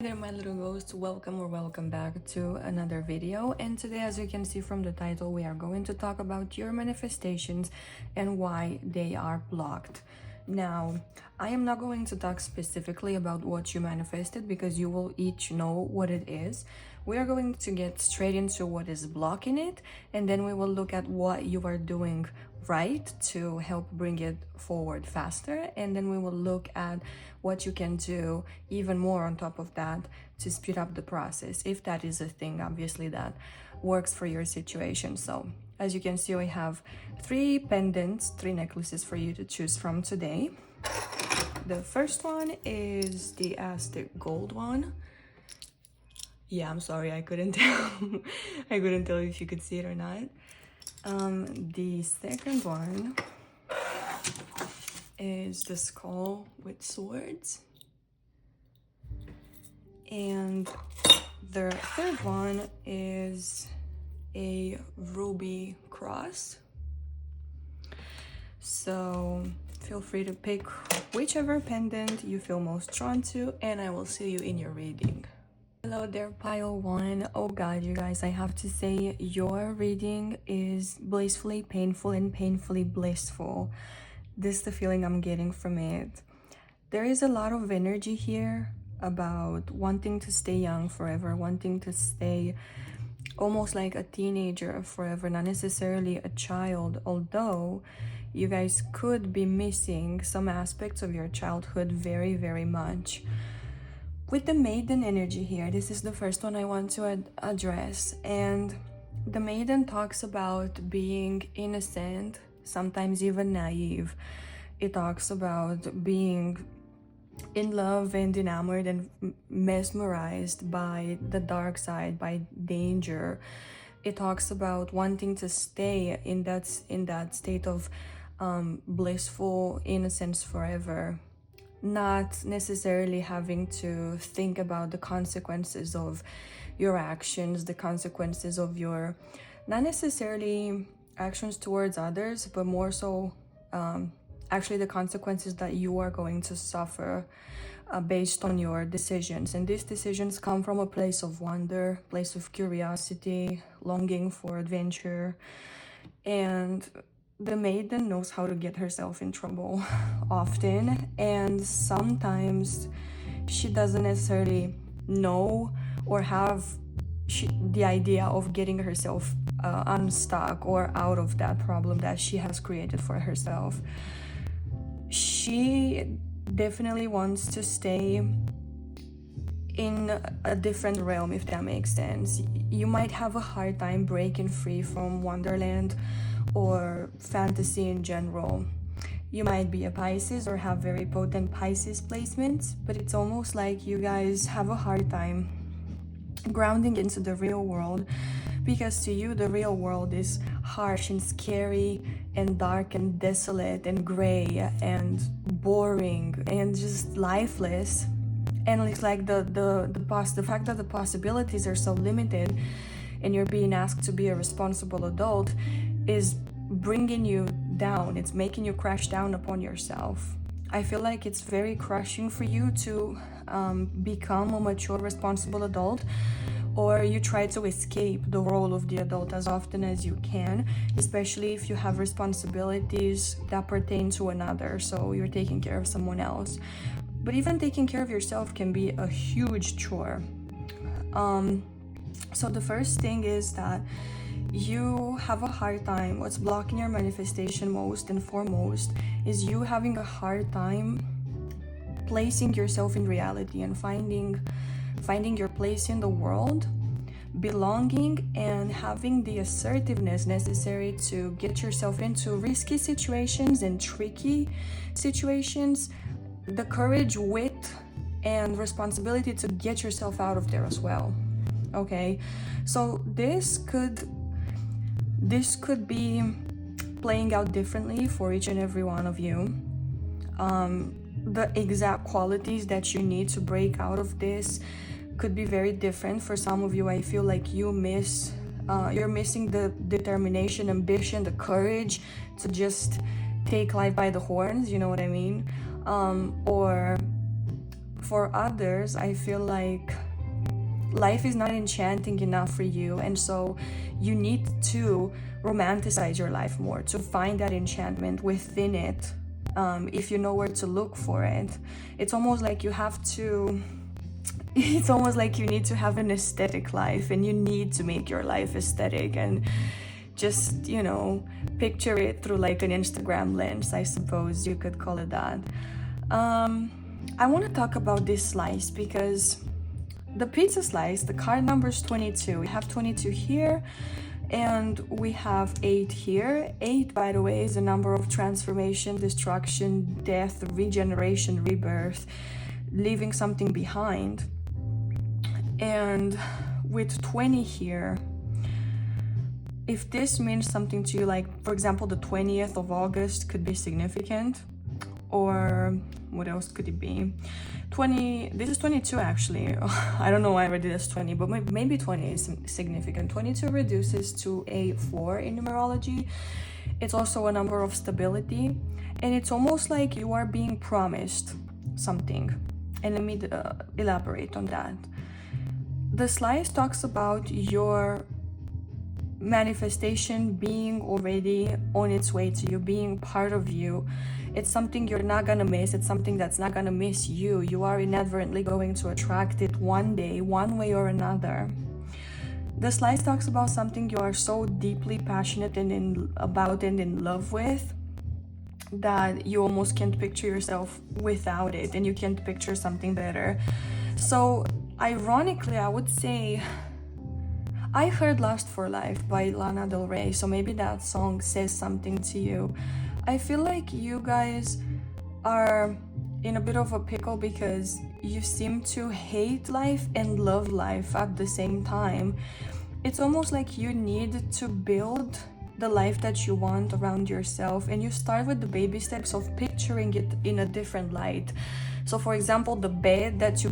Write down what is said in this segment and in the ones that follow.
Hey there my little ghosts, welcome back to another video. And today, as you can see from the title, we are going to talk about your manifestations and why they are blocked. Now, I am not going to talk specifically about what you manifested because you will each know what it is. We are going to get straight into what is blocking it, and then we will look at what you are doing right to help bring it forward faster, and then we will look at what you can do even more on top of that to speed up the process, if that is a thing obviously that works for your situation. So as you can see, we have three necklaces for you to choose from today. The first one is the AZTEC gold one. Yeah, I'm sorry, I couldn't tell. I couldn't tell if you could see it or not. The second one is the skull with swords. And the third one is a ruby cross. So feel free to pick whichever pendant you feel most drawn to, and I will see you in your reading. Hello there, pile one. Oh god, you guys, I have to say your reading is blissfully painful and painfully blissful. This is the feeling I'm getting from it. There is a lot of energy here about wanting to stay young forever, wanting to stay almost like a teenager forever, not necessarily a child, although you guys could be missing some aspects of your childhood very, very much. With the maiden energy here, this is the first one I want to address, and the maiden talks about being innocent, sometimes even naive. It talks about being in love and enamored and mesmerized by the dark side, by danger. It talks about wanting to stay in that state of blissful innocence forever, not necessarily having to think about the consequences of your actions, the consequences of your, not necessarily actions towards others, but more so actually the consequences that you are going to suffer based on your decisions. And these decisions come from a place of wonder, place of curiosity, longing for adventure. And the maiden knows how to get herself in trouble often, and sometimes she doesn't necessarily know or have the idea of getting herself unstuck or out of that problem that she has created for herself. She definitely wants to stay in a different realm, if that makes sense. You might have a hard time breaking free from Wonderland or fantasy in general. You might be a Pisces or have very potent Pisces placements, but it's almost like you guys have a hard time grounding into the real world, because to you the real world is harsh and scary and dark and desolate and gray and boring and just lifeless. And it's like the fact that the possibilities are so limited and you're being asked to be a responsible adult is bringing you down. It's making you crash down upon yourself. I feel like it's very crushing for you to become a mature, responsible adult, or you try to escape the role of the adult as often as you can, especially if you have responsibilities that pertain to another, so you're taking care of someone else. But even taking care of yourself can be a huge chore. So the first thing is that you have a hard time. What's blocking your manifestation most and foremost is you having a hard time placing yourself in reality and finding your place in the world, belonging, and having the assertiveness necessary to get yourself into risky situations and tricky situations, the courage, wit, and responsibility to get yourself out of there as well. Okay, so this could be playing out differently for each and every one of you. The exact qualities that you need to break out of this could be very different. For some of you, I feel like you're missing the determination, ambition, the courage to just take life by the horns, you know what I mean? Or for others, I feel like life is not enchanting enough for you, and so you need to romanticize your life more to find that enchantment within it. If you know where to look for it, it's almost like you have to it's almost like you need to have an aesthetic life, and you need to make your life aesthetic and just, you know, picture it through like an Instagram lens, I suppose you could call it that. I want to talk about this slice because the pizza slice, the card number is 22. We have 22 here and we have 8 here. 8, by the way, is a number of transformation, destruction, death, regeneration, rebirth, leaving something behind. And with 20 here, if this means something to you, like for example the 20th of August could be significant, or what else could it be? 20, this is 22 actually. I don't know why I read it as 20, but maybe 20 is significant. 22 reduces to a 4 in numerology. It's also a number of stability, and it's almost like you are being promised something. And let me elaborate on that. The slice talks about your manifestation being already on its way to you, being part of you. It's something you're not gonna miss. It's something that's not gonna miss you. You are inadvertently going to attract it one day, one way or another. The slice talks about something you are so deeply passionate about and in love with that you almost can't picture yourself without it, and you can't picture something better. So ironically, I would say I heard Lust for Life by Lana Del Rey, so maybe that song says something to you. I feel like you guys are in a bit of a pickle because you seem to hate life and love life at the same time. It's almost like you need to build the life that you want around yourself, and you start with the baby steps of picturing it in a different light. So for example, the bed that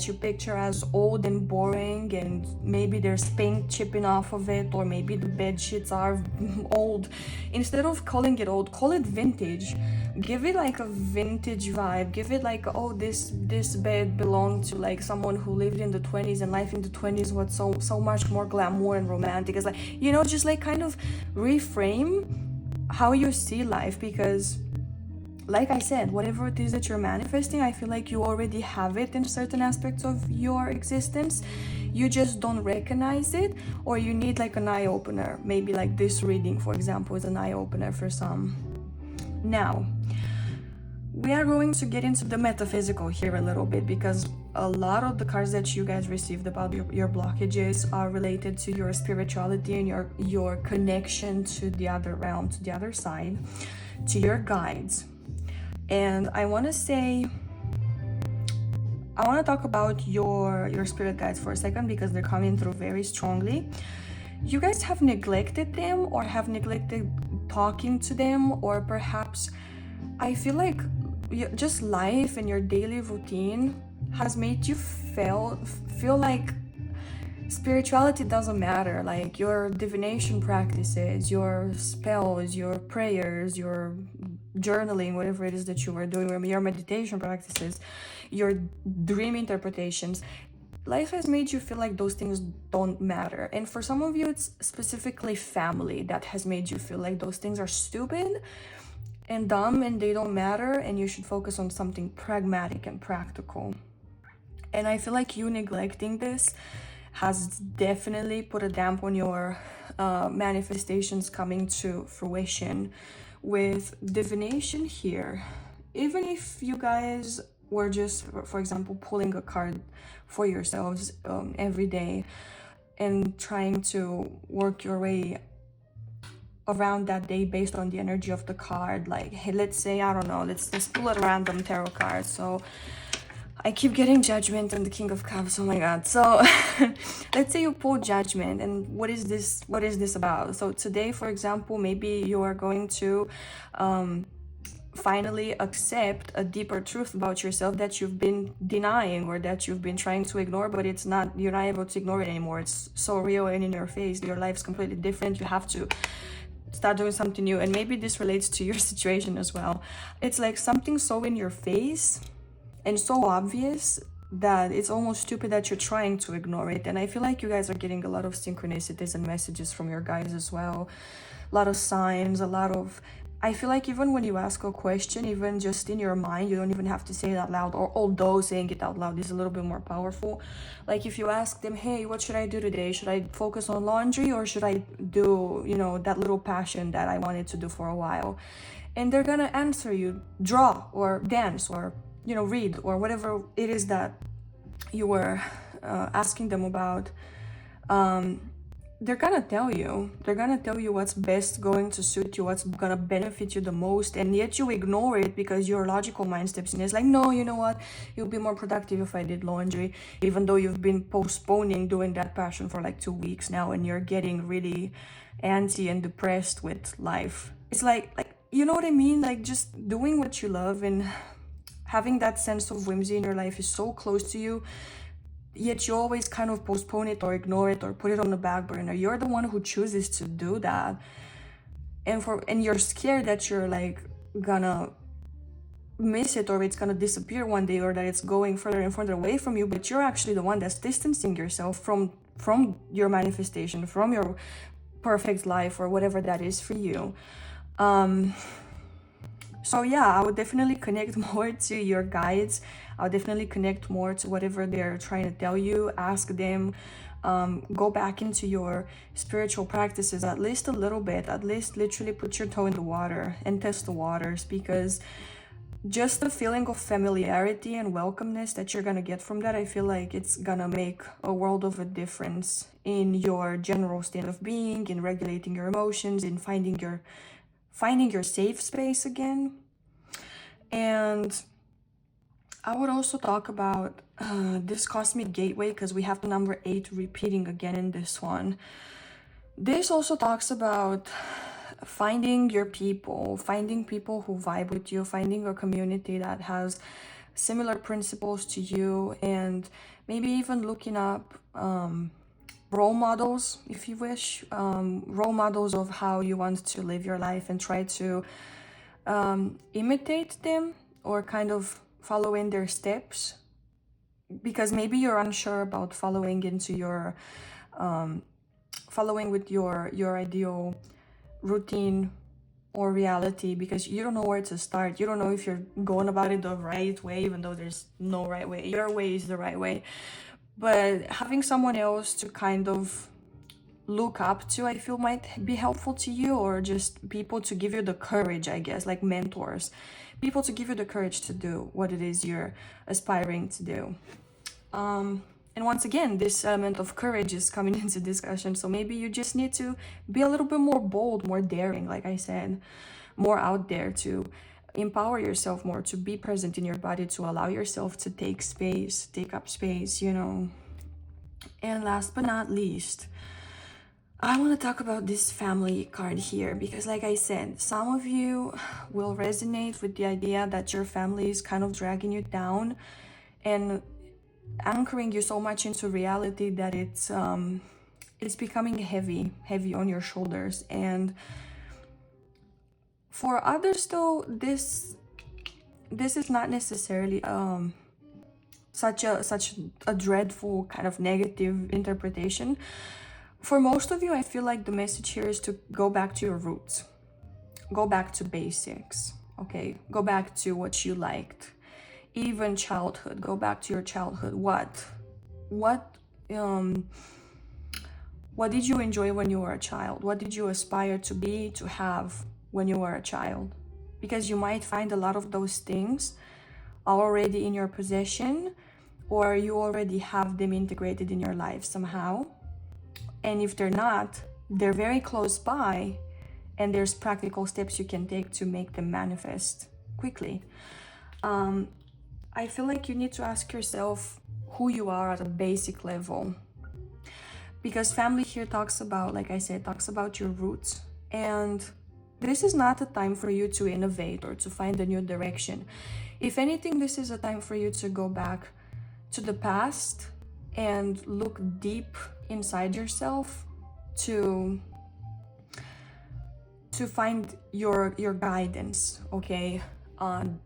you picture as old and boring, and maybe there's paint chipping off of it, or maybe the bed sheets are old. Instead of calling it old, call it vintage. Give it like a vintage vibe. Give it like, oh, this bed belonged to like someone who lived in the 20s, and life in the 20s was so much more glamour and romantic. It's like, you know, just like kind of reframe how you see life, because like I said, whatever it is that you're manifesting, I feel like you already have it in certain aspects of your existence. You just don't recognize it, or you need like an eye-opener. Maybe like this reading, for example, is an eye-opener for some. Now, we are going to get into the metaphysical here a little bit, because a lot of the cards that you guys received about your blockages are related to your spirituality and your connection to the other realm, to the other side, to your guides. And I want to talk about your spirit guides for a second, because they're coming through very strongly. You guys have neglected them, or have neglected talking to them, or perhaps I feel like just life and your daily routine has made you feel like spirituality doesn't matter. Like your divination practices, your spells, your prayers, your journaling, whatever it is that you were doing, your meditation practices, your dream interpretations, life has made you feel like those things don't matter. And for some of you, it's specifically family that has made you feel like those things are stupid and dumb and they don't matter, and you should focus on something pragmatic and practical. And I feel like you neglecting this has definitely put a damp on your manifestations coming to fruition. With divination here, even if you guys were just, for example, pulling a card for yourselves every day and trying to work your way around that day based on the energy of the card, like, hey, let's say, I don't know, let's pull a random tarot card. So I keep getting Judgment and the King of Cups. Oh my god. So let's say you pull Judgment, and what is this about? So today, for example, maybe you are going to finally accept a deeper truth about yourself that you've been denying, or that you've been trying to ignore, but you're not able to ignore it anymore. It's so real and in your face. Your life's completely different. You have to start doing something new. And maybe this relates to your situation as well. It's like something so in your face, and so obvious that it's almost stupid that you're trying to ignore it. And I feel like you guys are getting a lot of synchronicities and messages from your guides as well. A lot of signs, a lot of... I feel like even when you ask a question, even just in your mind, you don't even have to say it out loud, or although saying it out loud is a little bit more powerful. Like if you ask them, hey, what should I do today? Should I focus on laundry, or should I do, you know, that little passion that I wanted to do for a while? And they're gonna answer you, draw or dance or, you know, read or whatever it is that you were asking them about. They're gonna tell you what's best going to suit you, what's gonna benefit you the most, and yet you ignore it because your logical mind steps in. It's like, no, you know what, it would be more productive if I did laundry, even though you've been postponing doing that passion for like 2 weeks now, and you're getting really antsy and depressed with life. It's like you know what I mean? Like just doing what you love and having that sense of whimsy in your life is so close to you, yet you always kind of postpone it or ignore it or put it on the back burner. You're the one who chooses to do that, and you're scared that you're like gonna miss it, or it's gonna disappear one day, or that it's going further and further away from you. But you're actually the one that's distancing yourself from your manifestation, from your perfect life, or whatever that is for you. So yeah, I would definitely connect more to your guides. I'll definitely connect more to whatever they're trying to tell you. Ask them. Go back into your spiritual practices at least a little bit. At least literally put your toe in the water and test the waters, because just the feeling of familiarity and welcomeness that you're gonna get from that, I feel like it's gonna make a world of a difference in your general state of being, in regulating your emotions, in finding your safe space again. And I would also talk about this cosmic gateway, because we have the number 8 repeating again in this one. This also talks about finding your people, finding people who vibe with you, finding a community that has similar principles to you, and maybe even looking up role models, if you wish, role models of how you want to live your life, and try to imitate them or kind of follow in their steps, because maybe you're unsure about following into your following with your ideal routine or reality, because you don't know where to start. You don't know if you're going about it the right way, even though there's no right way. Your way is the right way. But having someone else to kind of look up to, I feel, might be helpful to you, or just people to give you the courage, I guess, like mentors, people to give you the courage to do what it is you're aspiring to do. And once again, this element of courage is coming into discussion, so maybe you just need to be a little bit more bold, more daring, like I said, more out there, to empower yourself more, to be present in your body, to allow yourself to take up space, you know. And last but not least, I want to talk about this family card here, because like I said, some of you will resonate with the idea that your family is kind of dragging you down and anchoring you so much into reality that it's becoming heavy on your shoulders. And for others though, this is not necessarily such a dreadful kind of negative interpretation. For most of you, I feel like the message here is to go back to your roots, go back to basics, okay? Go back to what you liked, even childhood. Go back to your childhood. What did you enjoy when you were a child? What did you aspire to be, to have when you were a child? Because you might find a lot of those things already in your possession, or you already have them integrated in your life somehow. And if they're not, they're very close by, and there's practical steps you can take to make them manifest quickly. I feel like you need to ask yourself who you are at a basic level, because family here talks about, like I said, talks about your roots. And this is not a time for you to innovate or to find a new direction. If anything, this is a time for you to go back to the past and look deep inside yourself to find your guidance, okay?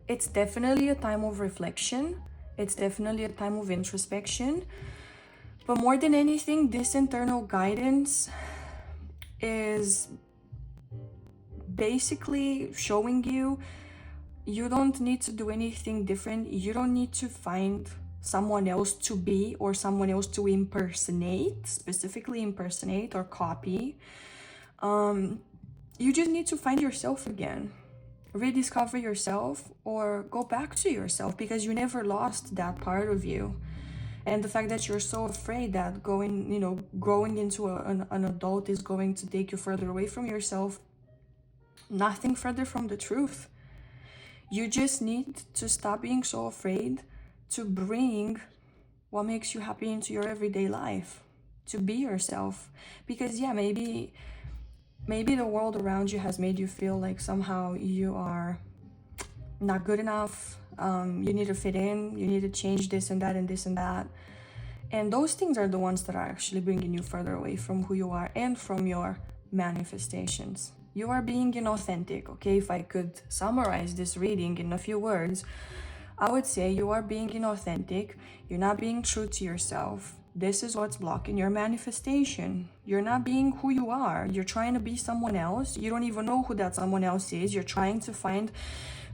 It's definitely a time of reflection, It's definitely a time of introspection. But more than anything, this internal guidance is basically showing you don't need to do anything different. You don't need to find someone else to be or someone else to impersonate, specifically impersonate or copy. You just need to find yourself again, rediscover yourself, or go back to yourself, because you never lost that part of you. And the fact that you're so afraid that growing into an adult is going to take you further away from yourself, nothing further from the truth. You just need to stop being so afraid to bring what makes you happy into your everyday life, to be yourself. Because yeah, maybe the world around you has made you feel like somehow you are not good enough, you need to fit in, you need to change this and that and this and that. And those things are the ones that are actually bringing you further away from who you are and from your manifestations. You are being inauthentic, okay? If I could summarize this reading in a few words, I would say you are being inauthentic. You're not being true to yourself. This is what's blocking your manifestation. You're not being who you are. You're trying to be someone else. You don't even know who that someone else is. You're trying to find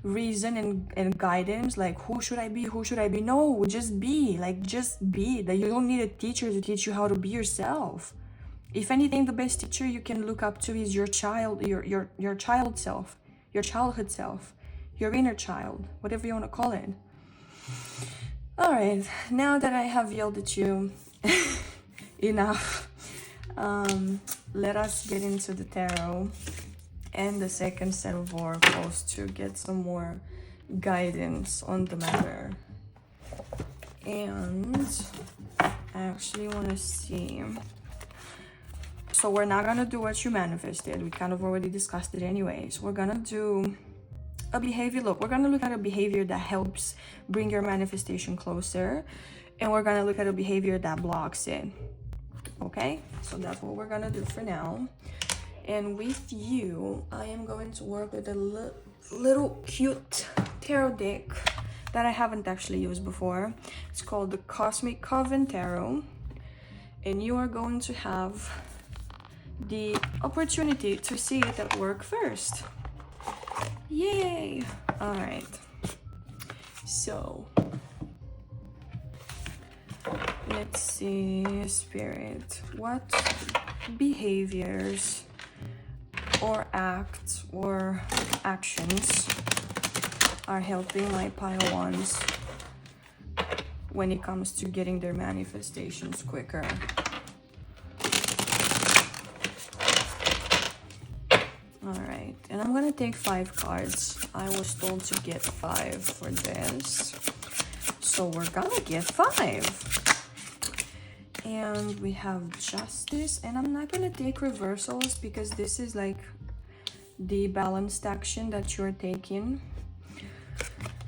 reason and guidance, like who should I be? No, just be. That you don't need a teacher to teach you how to be yourself. If anything, the best teacher you can look up to is your child, your child self, your childhood self, your inner child, whatever you want to call it. All right, now that I have yelled at you enough, let us get into the tarot and the second set of oracles to get some more guidance on the matter. And I actually want to see. So we're not gonna do what you manifested. We kind of already discussed it anyways. We're gonna do a behavior. Look, we're gonna look at a behavior that helps bring your manifestation closer, and we're gonna look at a behavior that blocks it. Okay, so that's what we're gonna do for now. And with you, I am going to work with a little cute tarot deck that I haven't actually used before. It's called the Cosmic Coven Tarot, and you are going to have the opportunity to see it at work first. Yay! All right, so let's see, Spirit, what behaviors or acts or actions are helping my pile ones when it comes to getting their manifestations quicker? Alright, and I'm gonna take 5 cards. I was told to get 5 for this, so we're gonna get 5. And we have Justice, and I'm not gonna take reversals because this is like the balanced action that you're taking.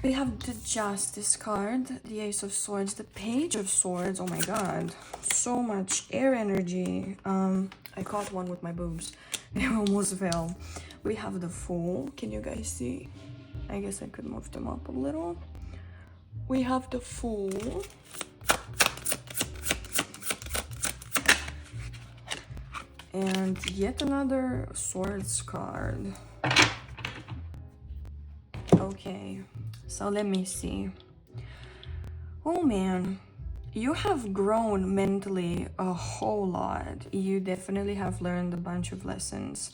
We have the Justice card, the Ace of Swords, the Page of Swords. Oh my god, so much air energy. I caught one with my boobs. They almost fell. We have the Fool. Can you guys see? I guess I could move them up a little. We have the Fool. And yet another Swords card. Okay, so let me see. Oh man, you have grown mentally a whole lot. You definitely have learned a bunch of lessons.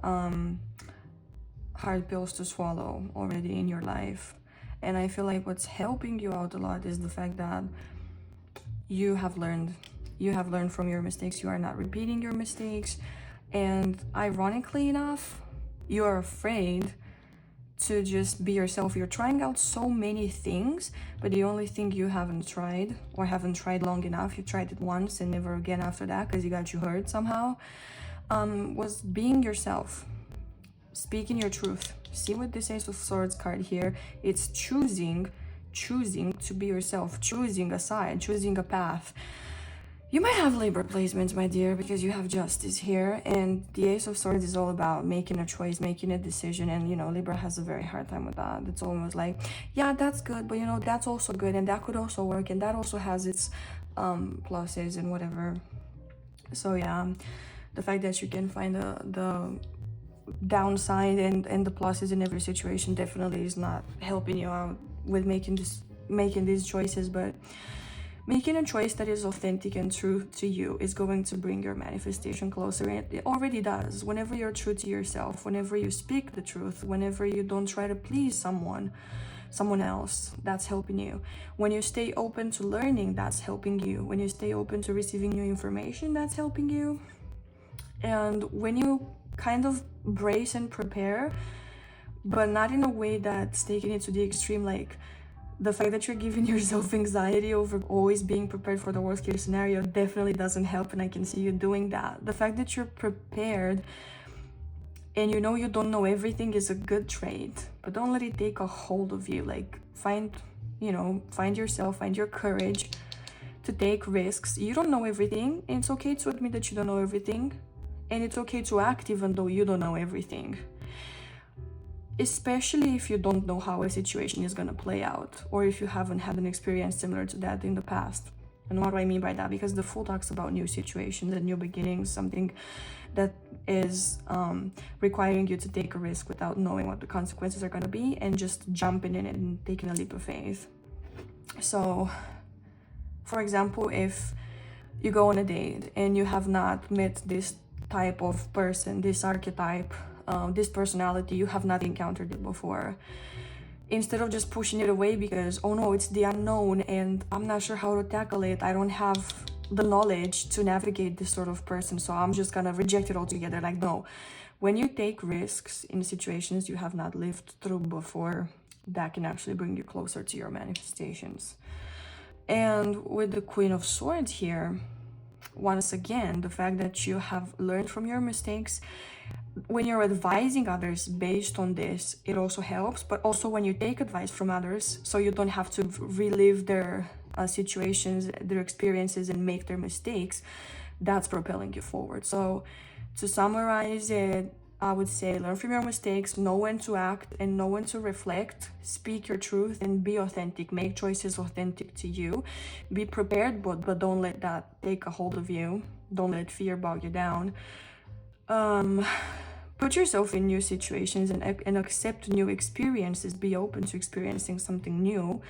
Hard pills to swallow already in your life. And I feel like what's helping you out a lot is the fact that you have learned from your mistakes. You are not repeating your mistakes. And ironically enough, you are afraid to just be yourself. You're trying out so many things, but the only thing you haven't tried, or haven't tried long enough, you tried it once and never again after that because you got you hurt somehow, was being yourself, speaking your truth. See what this Ace of Swords card here, it's choosing to be yourself, choosing a side, choosing a path. You might have Libra placements, my dear, because you have Justice here, and the Ace of Swords is all about making a choice, making a decision, and you know, Libra has a very hard time with that. It's almost like, yeah, that's good, but you know, that's also good, and that could also work, and that also has its pluses and whatever. So yeah, the fact that you can find the downside and the pluses in every situation definitely is not helping you out with making these choices, but making a choice that is authentic and true to you is going to bring your manifestation closer, and it already does. Whenever you're true to yourself, whenever you speak the truth, whenever you don't try to please someone else, that's helping you. When you stay open to learning, that's helping you. When you stay open to receiving new information, that's helping you. And when you kind of brace and prepare, but not in a way that's taking it to the extreme, like the fact that you're giving yourself anxiety over always being prepared for the worst case scenario definitely doesn't help, and I can see you doing that. The fact that you're prepared and you know you don't know everything is a good trait, but don't let it take a hold of you. Like find yourself, find your courage to take risks. You don't know everything, and it's okay to admit that you don't know everything, and it's okay to act even though you don't know everything. Especially if you don't know how a situation is going to play out, or if you haven't had an experience similar to that in the past. And what do I mean by that? Because the Fool talks about new situations and new beginnings, something that is requiring you to take a risk without knowing what the consequences are going to be, and just jumping in it and taking a leap of faith. So, for example, if you go on a date and you have not met this type of person, this archetype, this personality, you have not encountered it before, instead of just pushing it away because, oh no, it's the unknown and I'm not sure how to tackle it, I don't have the knowledge to navigate this sort of person, so I'm just gonna reject it altogether. Like, no, when you take risks in situations you have not lived through before, that can actually bring you closer to your manifestations. And with the Queen of Swords here, once again, the fact that you have learned from your mistakes, when you're advising others based on this, it also helps. But also when you take advice from others, so you don't have to relive their situations, their experiences, and make their mistakes, that's propelling you forward. So to summarize it, I would say learn from your mistakes, know when to act and know when to reflect, speak your truth and be authentic, make choices authentic to you, be prepared, but don't let that take a hold of you, don't let fear bog you down. Put yourself in new situations and accept new experiences, be open to experiencing something new,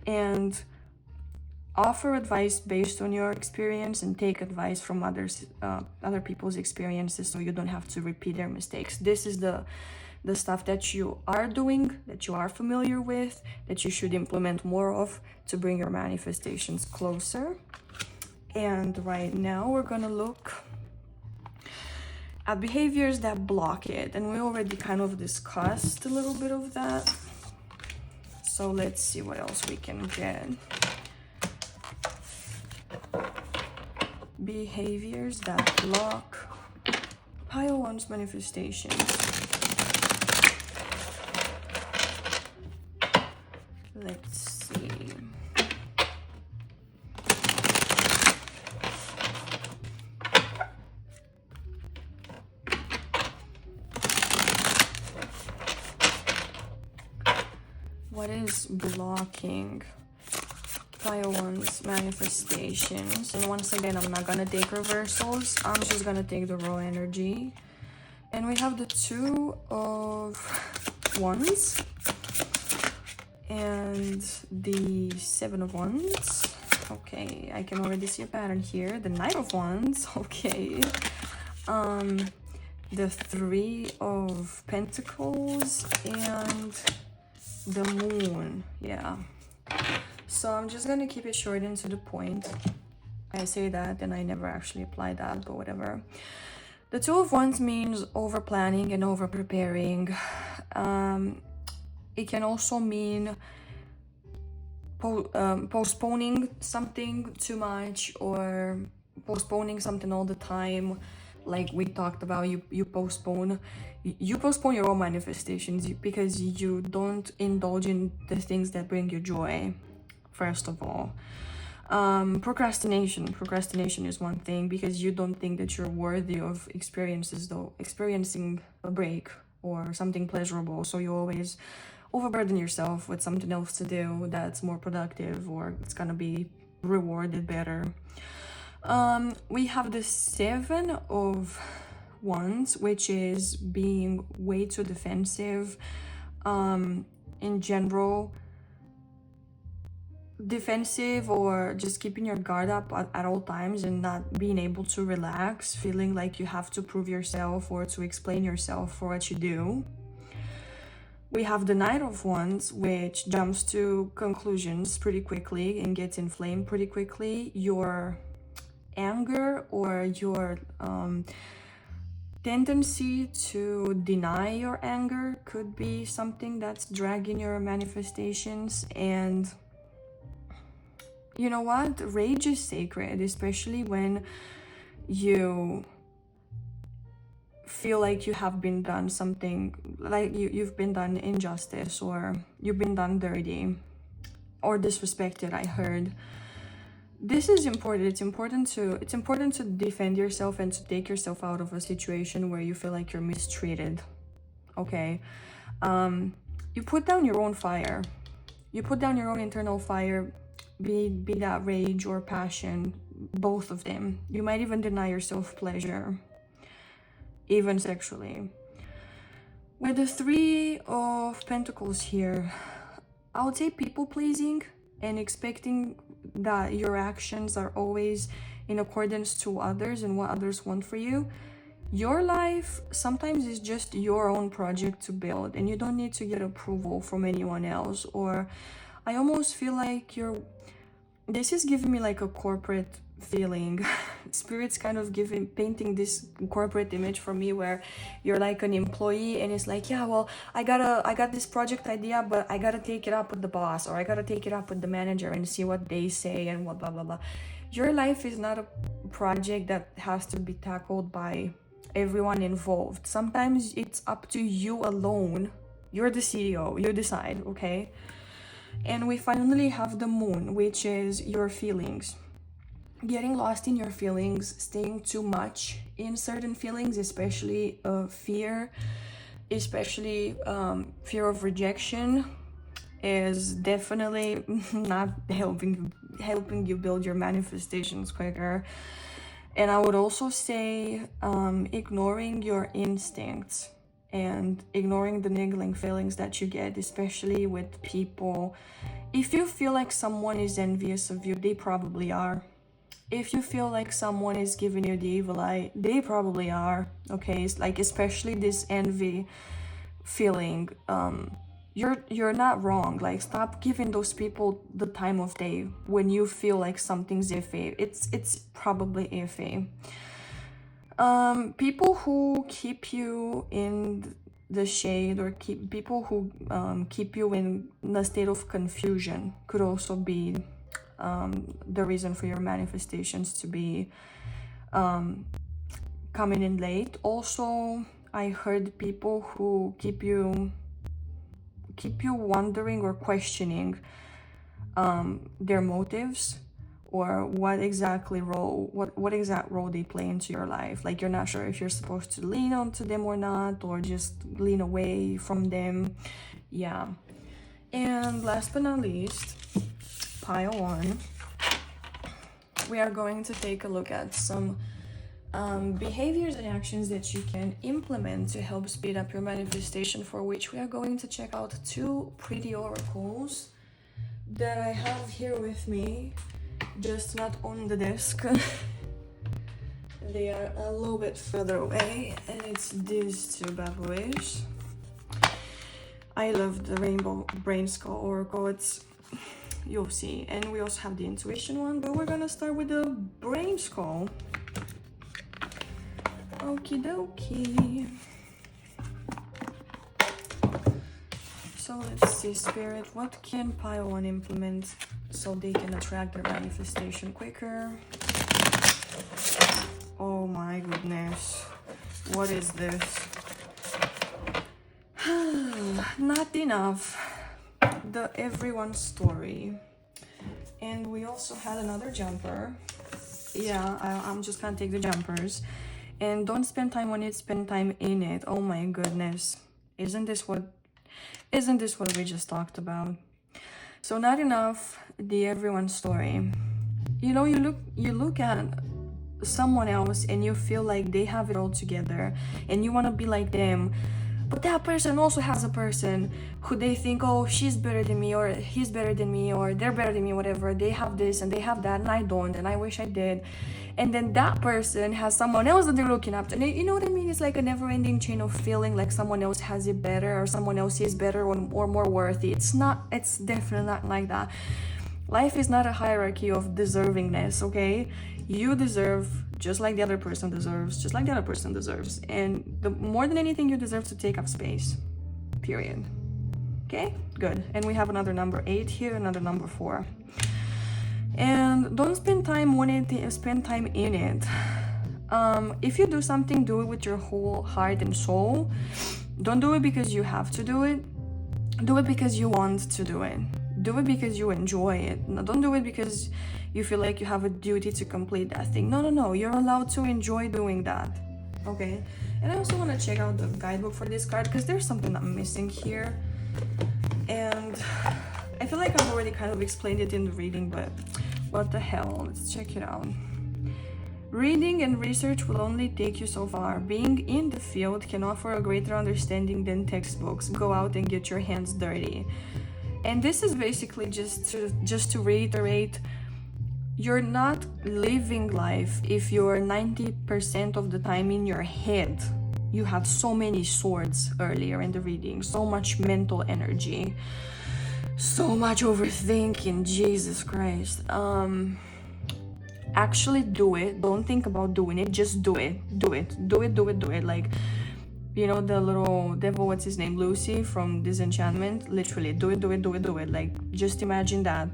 and offer advice based on your experience and take advice from other people's experiences, so you don't have to repeat their mistakes. This is the stuff that you are doing, that you are familiar with, that you should implement more of to bring your manifestations closer. And right now we're gonna look at behaviors that block it, and we already kind of discussed a little bit of that, so let's see what else we can get. Behaviors that block Pile 1's manifestations. Let's see. What is blocking Pile 1's manifestations? And once again, I'm not gonna take reversals, I'm just gonna take the raw energy. And we have the Two of Wands and the Seven of Wands. Okay, I can already see a pattern here. The Knight of Wands. Okay. The Three of Pentacles and the Moon. Yeah. So I'm just gonna keep it short and to the point. I say that and I never actually apply that, but whatever. The Two of Wands means over planning and over preparing. It can also mean postponing something too much, or postponing something all the time. Like we talked about, you postpone your own manifestations because you don't indulge in the things that bring you joy, first of all. Procrastination is one thing, because you don't think that you're worthy of experiencing a break or something pleasurable, so you always overburden yourself with something else to do that's more productive, or it's gonna be rewarded better. We have the 7 of Wands, which is being way too defensive. In general, defensive, or just keeping your guard up at all times and not being able to relax, feeling like you have to prove yourself or to explain yourself for what you do. We have the Knight of Wands, which jumps to conclusions pretty quickly and gets inflamed pretty quickly. Your anger or your tendency to deny your anger could be something that's dragging your manifestations. And you know what? Rage is sacred, especially when you feel like you have been done something, like you've been done injustice, or you've been done dirty or disrespected. I heard this is important. It's important to defend yourself and to take yourself out of a situation where you feel like you're mistreated. Okay, you put down your own fire, you put down your own internal fire, be that rage or passion, both of them. You might even deny yourself pleasure, even sexually. With the 3 of Pentacles here, I would say people pleasing and expecting that your actions are always in accordance to others and what others want for you. Your life sometimes is just your own project to build, and you don't need to get approval from anyone else. Or I almost feel like this is giving me like a corporate feeling. Spirit's kind of painting this corporate image for me, where you're like an employee and it's like, yeah, well, I got this project idea, but I gotta take it up with the boss, or I gotta take it up with the manager and see what they say and what blah blah blah. Your life is not a project that has to be tackled by everyone involved. Sometimes it's up to you alone. You're the CEO, you decide, okay? And we finally have the Moon, which is your feelings. Getting lost in your feelings, staying too much in certain feelings, especially fear, especially fear of rejection, is definitely not helping you build your manifestations quicker. And I would also say ignoring your instincts and ignoring the niggling feelings that you get, especially with people. If you feel like someone is envious of you, they probably are. If you feel like someone is giving you the evil eye, they probably are. Okay, it's like, especially this envy feeling, you're not wrong. Like, stop giving those people the time of day when you feel like something's iffy. It's probably iffy. People who keep you in the shade, or people who keep you in a state of confusion, could also be the reason for your manifestations to be coming in late. Also, I heard people who keep you wondering or questioning their motives, or what exact role they play into your life. Like, you're not sure if you're supposed to lean onto them or not, or just lean away from them. Yeah. And last but not least, pile 1, we are going to take a look at some behaviors and actions that you can implement to help speed up your manifestation, for which we are going to check out 2 pretty oracles that I have here with me, just not on the desk. They are a little bit further away, and it's these 2 bad boys. I love the Rainbow Brain Skull Oracle. You'll see. And we also have the Intuition one, but we're gonna start with the Brain Skull. Okie dokie. So let's see, Spirit, what can pile 1 implement so they can attract their manifestation quicker? Oh my goodness, what is this? Not enough. The everyone's story. And we also had another jumper. Yeah, I'm just gonna take the jumpers. And don't spend time on it, spend time in it. Oh my goodness. Isn't this what we just talked about? So not enough the everyone story. You know, you look at someone else and you feel like they have it all together and you want to be like them, but that person also has a person who they think, oh, she's better than me, or he's better than me, or they're better than me, whatever. They have this and they have that and I don't, and I wish I did. And then that person has someone else that they're looking up to. And you know what I mean? It's like a never-ending chain of feeling like someone else has it better, or someone else is better or more worthy. It's definitely not like that. Life is not a hierarchy of deservingness, okay? You deserve just like the other person deserves, just like the other person deserves. And more than anything, you deserve to take up space, period. Okay, good. And we have another number 8 here, another number 4. And don't spend time on it, spend time in it. If you do something, do it with your whole heart and soul. Don't do it because you have to do it. Do it because you want to do it. Do it because you enjoy it. No, don't do it because you feel like you have a duty to complete that thing. No. You're allowed to enjoy doing that. Okay? And I also want to check out the guidebook for this card because there's something I'm missing here. And I feel like I've already kind of explained it in the reading, but what the hell? Let's check it out. Reading and research will only take you so far. Being in the field can offer a greater understanding than textbooks. Go out and get your hands dirty. And this is basically just to reiterate, you're not living life if you're 90% of the time in your head. You had so many swords earlier in the reading, so much mental energy, so much overthinking, Jesus Christ. Actually do it. Don't think about doing it, just do it. Do it. Like, you know, the little devil, what's his name, Lucy from Disenchantment, literally do it. Like, just imagine that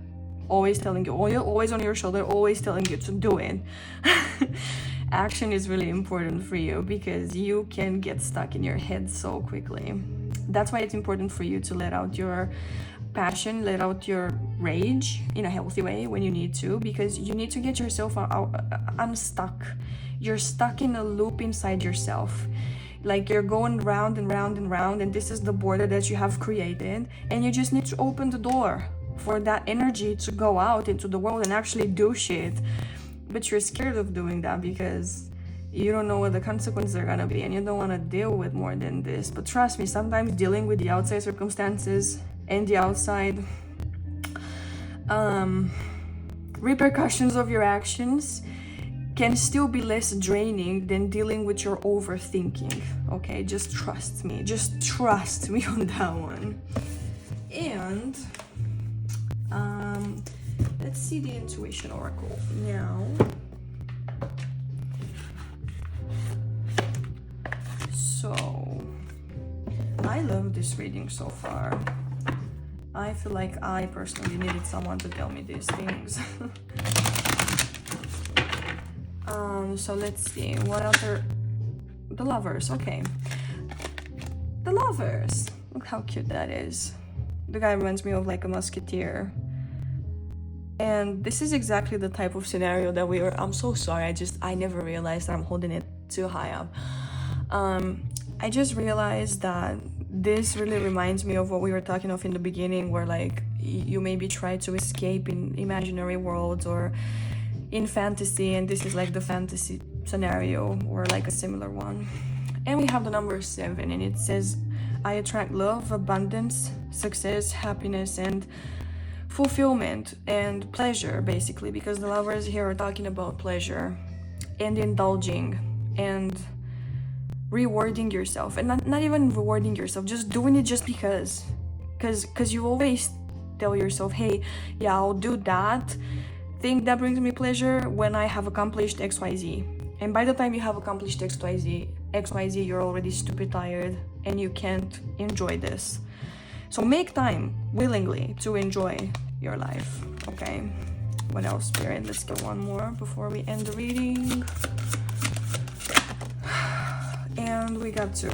always telling you, always on your shoulder, always telling you to do it. Action is really important for you because you can get stuck in your head so quickly. That's why it's important for you to let out your passion, let out your rage in a healthy way when you need to, because you need to get yourself unstuck. You're stuck in a loop inside yourself. Like, you're going round and round and round, and this is the border that you have created, and you just need to open the door for that energy to go out into the world and actually do shit. But you're scared of doing that because you don't know what the consequences are gonna be, and you don't want to deal with more than this. But trust me, sometimes dealing with the outside circumstances and the outside repercussions of your actions can still be less draining than dealing with your overthinking. Okay, just trust me on that one. And let's see the intuition oracle now. So I love this reading so far. I feel like I personally needed someone to tell me these things. So let's see, what other... The Lovers, okay. The Lovers. Look how cute that is. The guy reminds me of like a musketeer. And this is exactly the type of scenario that we were... I'm so sorry, I never realized that I'm holding it too high up. I just realized that this really reminds me of what we were talking of in the beginning, where like you maybe try to escape in imaginary worlds or in fantasy, and this is like the fantasy scenario or like a similar one. And we have the number 7, and it says, I attract love, abundance, success, happiness, and fulfillment and pleasure, basically, because the Lovers here are talking about pleasure and indulging and rewarding yourself, and not even rewarding yourself, just doing it just because you always tell yourself, hey, yeah, I'll do that thing that brings me pleasure when I have accomplished XYZ. And by the time you have accomplished XYZ, you're already stupid tired and you can't enjoy this. So make time willingly to enjoy your life. Okay, what else, Spirit? Let's get one more before we end the reading. And we got 2.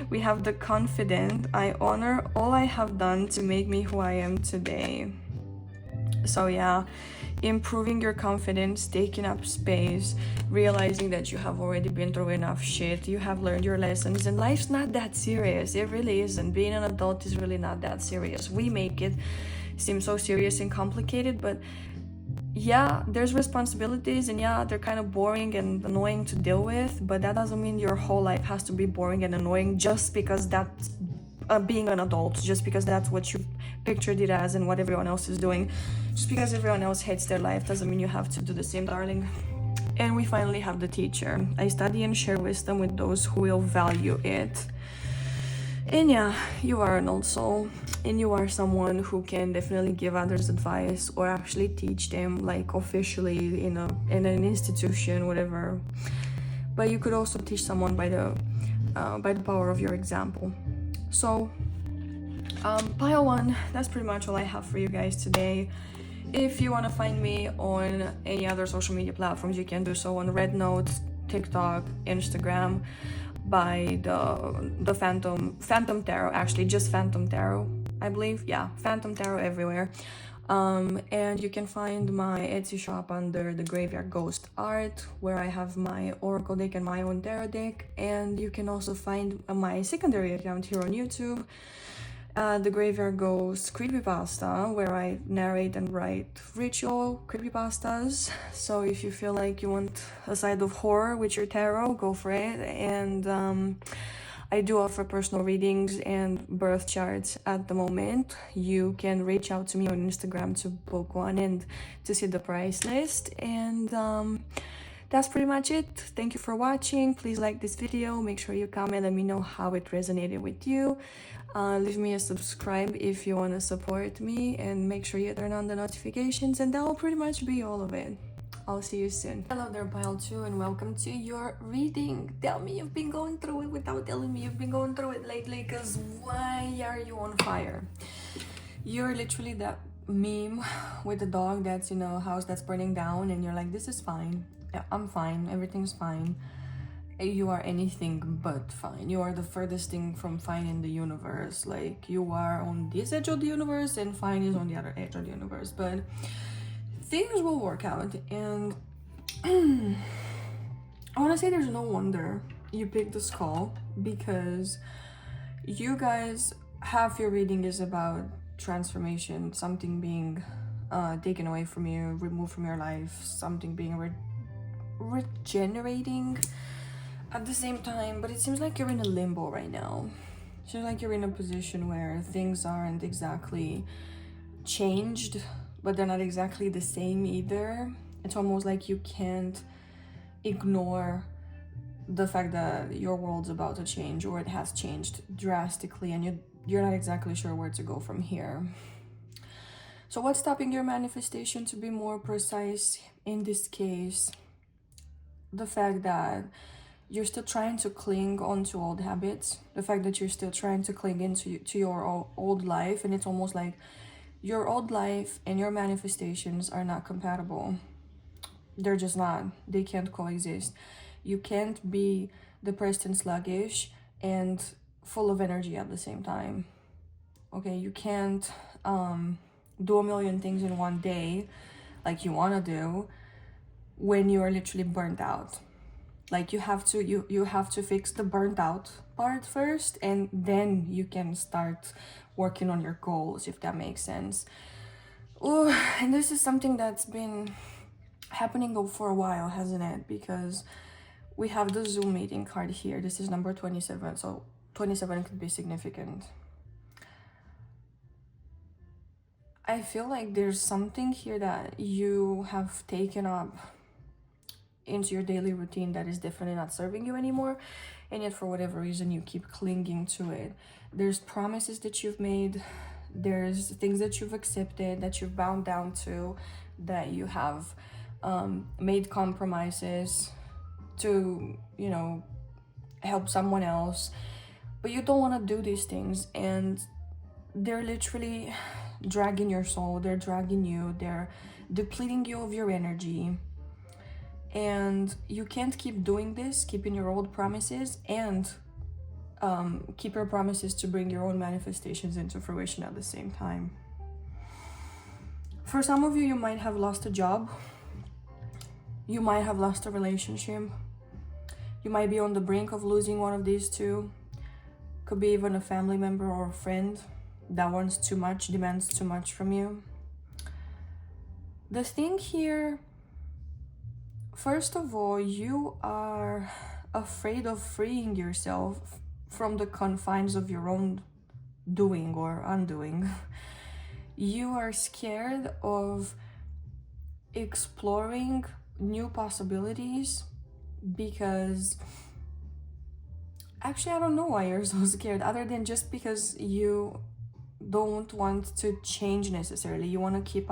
We have the Confident. I honor all I have done to make me who I am today. So yeah, improving your confidence, taking up space, realizing that you have already been through enough shit, you have learned your lessons, and life's not that serious. It really isn't. Being an adult is really not that serious. We make it seem so serious and complicated, but yeah, there's responsibilities, and yeah, they're kind of boring and annoying to deal with, but that doesn't mean your whole life has to be boring and annoying just because that's being an adult, just because that's what you pictured it as and what everyone else is doing. Just because everyone else hates their life doesn't mean you have to do the same, darling. And we finally have the teacher. I study and share wisdom with those who will value it. And yeah, you are an old soul, and you are someone who can definitely give others advice or actually teach them, like officially in an institution, whatever. But you could also teach someone by the power of your example. So pile one, that's pretty much all I have for you guys today. If you want to find me on any other social media platforms, you can do so on RedNot, TikTok, Instagram, by the Phantom Tarot, actually just Phantom Tarot, I believe. Yeah, Phantom Tarot everywhere. And you can find my Etsy shop under the Graveyard Ghost Art, where I have my Oracle deck and my own tarot deck. And you can also find my secondary account here on YouTube, the Graveyard Ghost Creepypasta, where I narrate and write ritual creepypastas. So if you feel like you want a side of horror with your tarot, go for it. And I do offer personal readings and birth charts at the moment. You can reach out to me on Instagram to book one and to see the price list. And that's pretty much it. Thank you for watching. Please like this video. Make sure you comment. Let me know how it resonated with you. Leave me a subscribe if you want to support me, and make sure you turn on the notifications, and that will pretty much be all of it. I'll see you soon. Hello there, pile 2, and welcome to your reading. Tell me you've been going through it without telling me you've been going through it lately, because why are you on fire? You're literally that meme with the dog that's in a house that's burning down, and you're like, this is fine. I'm fine. Everything's fine. You are anything but fine. You are the furthest thing from fine in the universe. Like, you are on this edge of the universe and fine is on the other edge of the universe. But things will work out. And I want to say there's no wonder you picked the skull, because you guys, half your reading is about transformation, something being taken away from you, removed from your life, something being regenerating at the same time. But it seems like you're in a limbo right now. It seems like you're in a position where things aren't exactly changed, but they're not exactly the same either. It's almost like you can't ignore the fact that your world's about to change, or it has changed drastically, and you're not exactly sure where to go from here. So what's stopping your manifestation, to be more precise in this case? The fact that you're still trying to cling on to old habits, the fact that you're still trying to cling into your old life, and it's almost like your old life and your manifestations are not compatible. They're just not. They can't coexist. You can't be depressed and sluggish and full of energy at the same time. Okay, you can't do a million things in one day like you want to do when you are literally burnt out. Like, you have to fix the burnt out part first, and then you can start working on your goals, if that makes sense. Oh, and this is something that's been happening for a while, hasn't it? Because we have the Zoom meeting card here. This is number 27, so 27 could be significant. I feel like there's something here that you have taken up into your daily routine that is definitely not serving you anymore, and yet for whatever reason you keep clinging to it. There's promises that you've made, there's things that you've accepted, that you've bound down to, that you have made compromises to, you know, help someone else, but you don't want to do these things, and they're literally dragging your soul, they're dragging you, they're depleting you of your energy. And you can't keep doing this, keeping your old promises, and keep your promises to bring your own manifestations into fruition at the same time. For some of you, you might have lost a job. You might have lost a relationship. You might be on the brink of losing one of these two. Could be even a family member or a friend that wants too much, demands too much from you. The thing here, first of all, you are afraid of freeing yourself from the confines of your own doing or undoing. You are scared of exploring new possibilities because actually I don't know why you're so scared, other than just because you don't want to change necessarily. You want to keep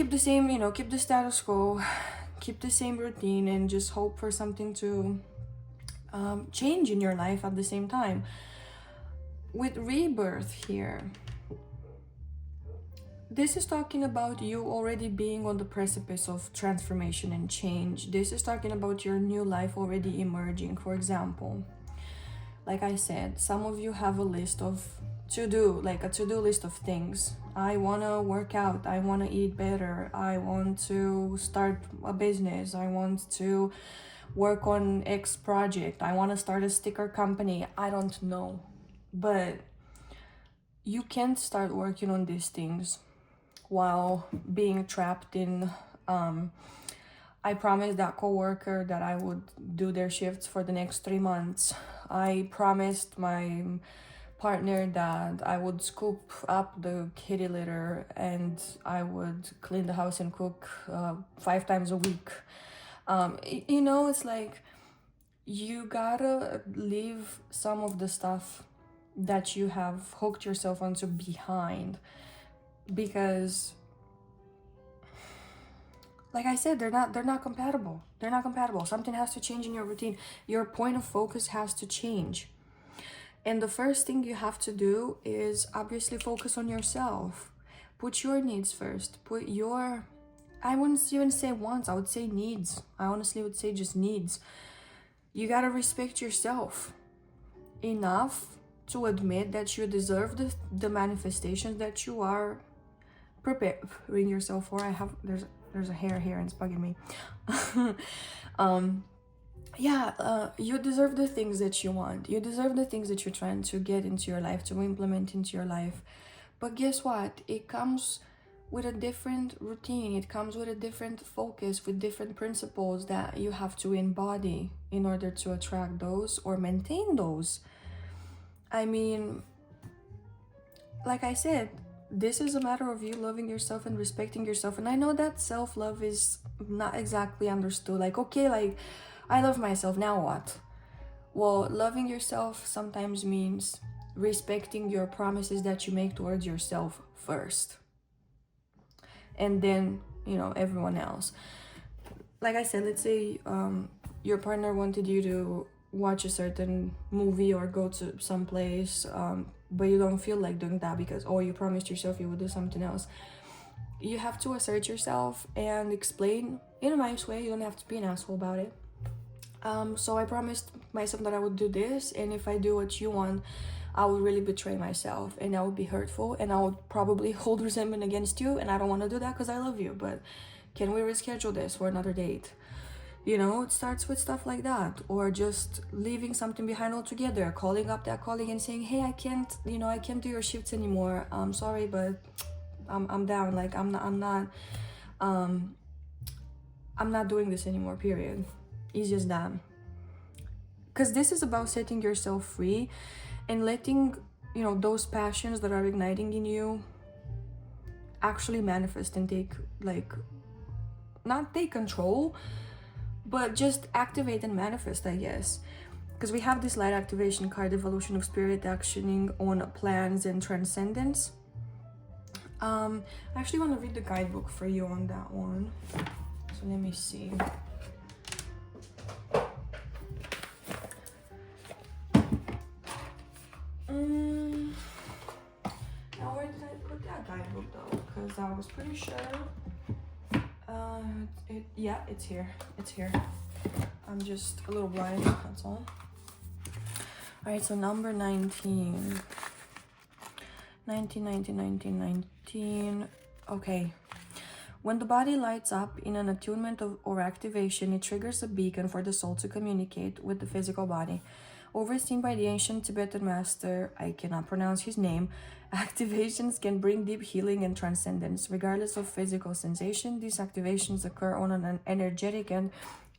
the same, you know, keep the status quo, keep the same routine, and just hope for something to change in your life at the same time. With rebirth here, this is talking about you already being on the precipice of transformation and change. This is talking about your new life already emerging. For example, like I said, some of you have a list of to-do, like a to-do list of things. I want to work out, I want to eat better, I want to start a business, I want to work on X project, I want to start a sticker company. I don't know, but you can't start working on these things while being trapped in I promised that coworker that I would do their shifts for the next 3 months. I promised my partner that I would scoop up the kitty litter and I would clean the house and cook 5 times a week. You know, it's like you gotta leave some of the stuff that you have hooked yourself onto behind, because like I said, they're not compatible. They're not compatible. Something has to change in your routine. Your point of focus has to change. And the first thing you have to do is obviously focus on yourself. Put your needs first. Put your, I wouldn't even say wants, I would say needs. I honestly would say just needs. You gotta respect yourself enough to admit that you deserve the manifestations that you are preparing yourself for. There's a hair here and it's bugging me. You deserve the things that you want. You deserve the things that you're trying to get into your life, to implement into your life. But guess what? It comes with a different routine. It comes with a different focus, with different principles that you have to embody in order to attract those or maintain those. I mean, like I said, this is a matter of you loving yourself and respecting yourself. And I know that self-love is not exactly understood. Like, okay, like, I love myself, now what? Well, loving yourself sometimes means respecting your promises that you make towards yourself first. And then, you know, everyone else. Like I said, let's say your partner wanted you to watch a certain movie or go to some place, but you don't feel like doing that because, you promised yourself you would do something else. You have to assert yourself and explain in a nice way. You don't have to be an asshole about it. So I promised myself that I would do this, and if I do what you want, I would really betray myself and I would be hurtful and I would probably hold resentment against you, and I don't want to do that because I love you, but can we reschedule this for another date? You know, it starts with stuff like that, or just leaving something behind altogether, calling up that colleague and saying, hey, I can't do your shifts anymore. I'm sorry, but I'm down. Like, I'm not doing this anymore, period. It's just that. Because this is about setting yourself free and letting, you know, those passions that are igniting in you actually manifest and not take control, but just activate and manifest, I guess. Because we have this light activation card, evolution of spirit, actioning on plans and transcendence. I actually want to read the guidebook for you on that one. So let me see. Now where did I put that guidebook though? Because I was pretty sure. It's here. It's here. I'm just a little blind, that's all. Alright, so number 19. 19. Okay. When the body lights up in an attunement or activation, it triggers a beacon for the soul to communicate with the physical body. Overseen by the ancient Tibetan master, I cannot pronounce his name, activations can bring deep healing and transcendence. Regardless of physical sensation, these activations occur on an energetic and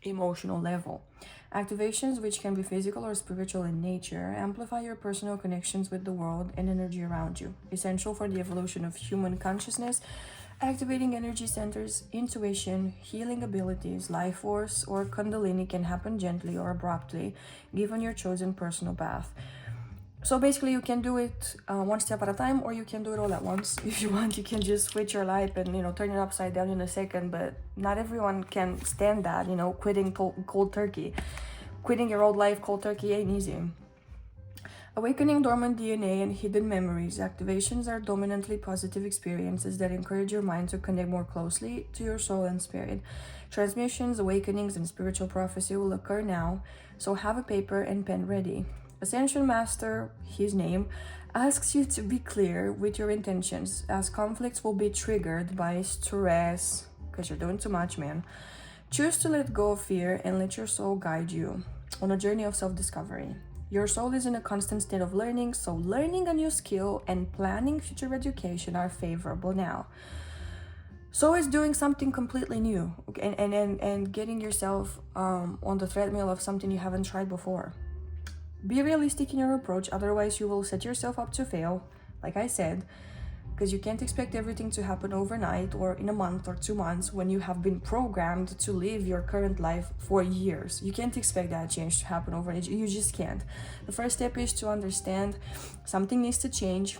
emotional level. Activations, which can be physical or spiritual in nature, amplify your personal connections with the world and energy around you. Essential for the evolution of human consciousness, activating energy centers, intuition, healing abilities, life force, or kundalini can happen gently or abruptly, given your chosen personal path. So basically, you can do it one step at a time, or you can do it all at once. If you want, you can just switch your life and, turn it upside down in a second, but not everyone can stand that, quitting cold turkey. Quitting your old life cold turkey ain't easy. Awakening dormant DNA and hidden memories. Activations are dominantly positive experiences that encourage your mind to connect more closely to your soul and spirit. Transmissions, awakenings, and spiritual prophecy will occur now, so have a paper and pen ready. Ascension Master, his name, asks you to be clear with your intentions, as conflicts will be triggered by stress, because you're doing too much, man. Choose to let go of fear and let your soul guide you on a journey of self-discovery. Your soul is in a constant state of learning, so learning a new skill and planning future education are favorable now. So is doing something completely new, and getting yourself on the treadmill of something you haven't tried before. Be realistic in your approach, otherwise you will set yourself up to fail, like I said, because you can't expect everything to happen overnight or in a month or 2 months when you have been programmed to live your current life for years. You can't expect that change to happen overnight. You just can't. The first step is to understand something needs to change.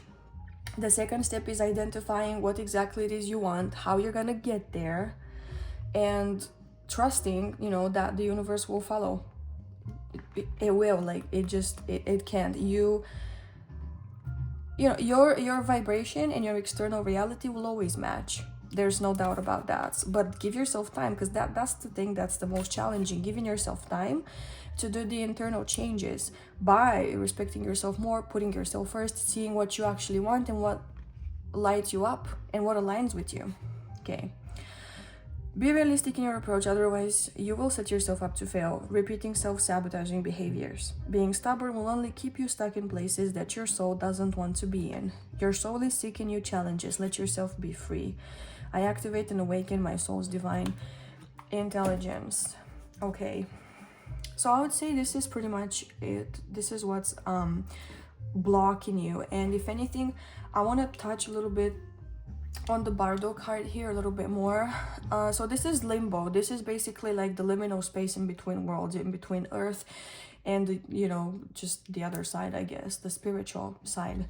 The second step is identifying what exactly it is you want, how you're gonna get there, and trusting, that the universe will follow. It will, like, it can't. Your vibration and your external reality will always match. There's no doubt about that. But give yourself time, because that's the thing that's the most challenging. Giving yourself time to do the internal changes by respecting yourself more, putting yourself first, seeing what you actually want and what lights you up and what aligns with you. Okay. Be realistic in your approach, otherwise you will set yourself up to fail, repeating self-sabotaging behaviors. Being stubborn will only keep you stuck in places that your soul doesn't want to be in. Your soul is seeking new challenges. Let yourself be free. I activate and awaken my soul's divine intelligence. Okay. So I would say this is pretty much it. This is what's blocking you. And if anything, I want to touch a little bit on the Bardo card here a little bit more. So this is limbo. This is basically like the liminal space in between worlds, in between Earth and, just the other side, I guess, the spiritual side.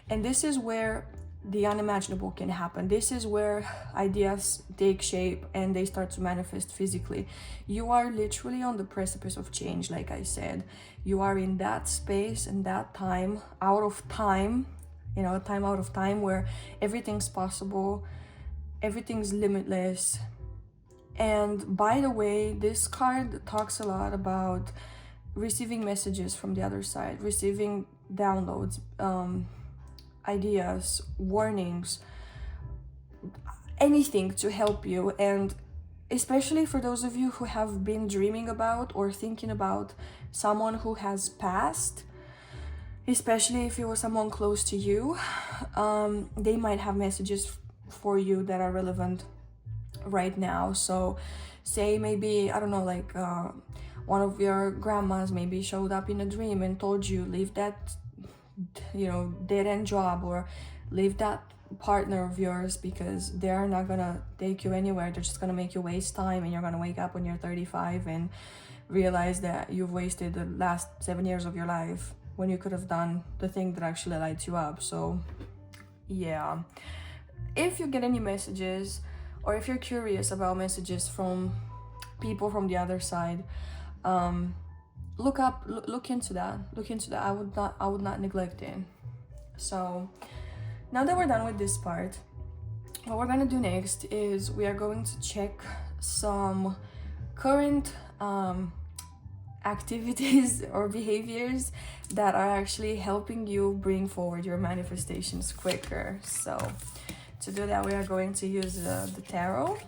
And this is where the unimaginable can happen. This is where ideas take shape and they start to manifest physically. You are literally on the precipice of change, like I said. You are in that space and that time, out of time, time out of time, where everything's possible, everything's limitless. And by the way, this card talks a lot about receiving messages from the other side, receiving downloads, ideas, warnings, anything to help you. And especially for those of you who have been dreaming about or thinking about someone who has passed, especially if it was someone close to you, they might have messages for you that are relevant right now. So say maybe, I don't know, like one of your grandmas maybe showed up in a dream and told you, leave that, dead-end job, or leave that partner of yours, because they're not gonna take you anywhere. They're just gonna make you waste time, and you're gonna wake up when you're 35 and realize that you've wasted the last 7 years of your life when you could have done the thing that actually lights you up. So yeah, if you get any messages, or if you're curious about messages from people from the other side, look into that. I would not neglect it. So now that we're done with this part, what we're gonna do next is we are going to check some current activities or behaviors that are actually helping you bring forward your manifestations quicker. So To do that, we are going to use the tarot,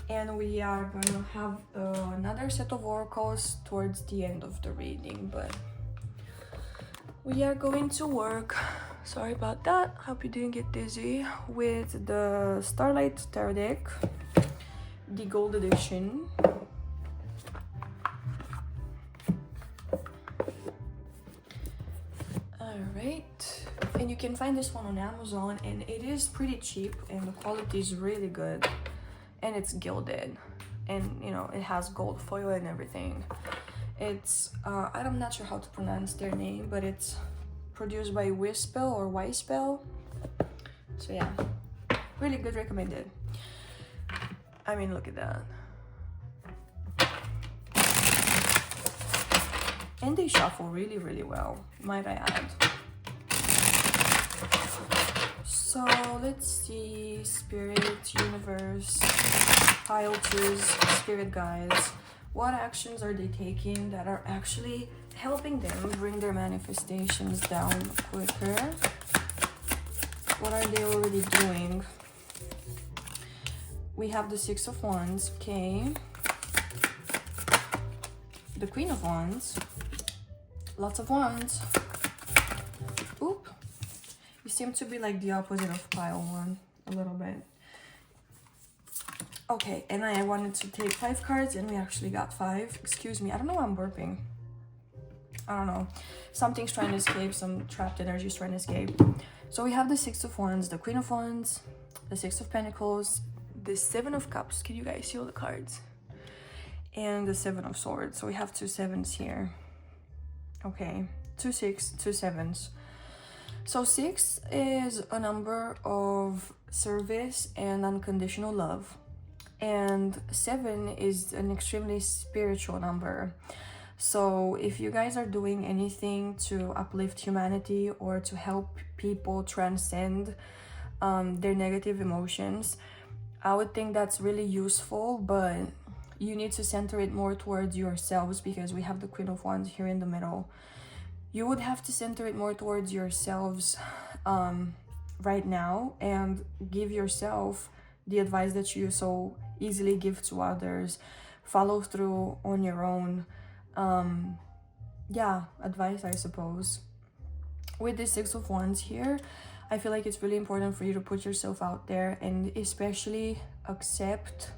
and we are going to have another set of oracles towards the end of the reading, but we are going to work, sorry about that, hope you didn't get dizzy, with the Starlight Tarot deck, the gold edition. Alright, and you can find this one on Amazon, and it is pretty cheap, and the quality is really good, and it's gilded, and you know, it has gold foil and everything. It's I'm not sure how to pronounce their name, but it's produced by Wispel or Wispel. So yeah, really good, recommended. I mean, look at that. And they shuffle really, really well, might I add. So let's see, Spirit, Universe, Pile 2's Spirit Guides. What actions are they taking that are actually helping them bring their manifestations down quicker? What are they already doing? We have the Six of Wands, okay. The Queen of Wands. Lots of wands. Oop. You seem to be like the opposite of pile 1, a little bit. Okay, and I wanted to take 5 cards, and we actually got 5. Excuse me, I don't know why I'm burping. I don't know. Something's trying to escape, some trapped energy is trying to escape. So we have the Six of Wands, the Queen of Wands, the Six of Pentacles, the Seven of Cups. Can you guys see all the cards? And the Seven of Swords. So we have 2 sevens here. Okay, 2 6, 2 7s. So 6 is a number of service and unconditional love. And 7 is an extremely spiritual number. So if you guys are doing anything to uplift humanity or to help people transcend their negative emotions, I would think that's really useful, but you need to center it more towards yourselves, because we have the Queen of Wands here in the middle. You would have to center it more towards yourselves right now, and give yourself the advice that you so easily give to others. Follow through on your own advice, I suppose. With the Six of Wands here, I feel like it's really important for you to put yourself out there, and especially accept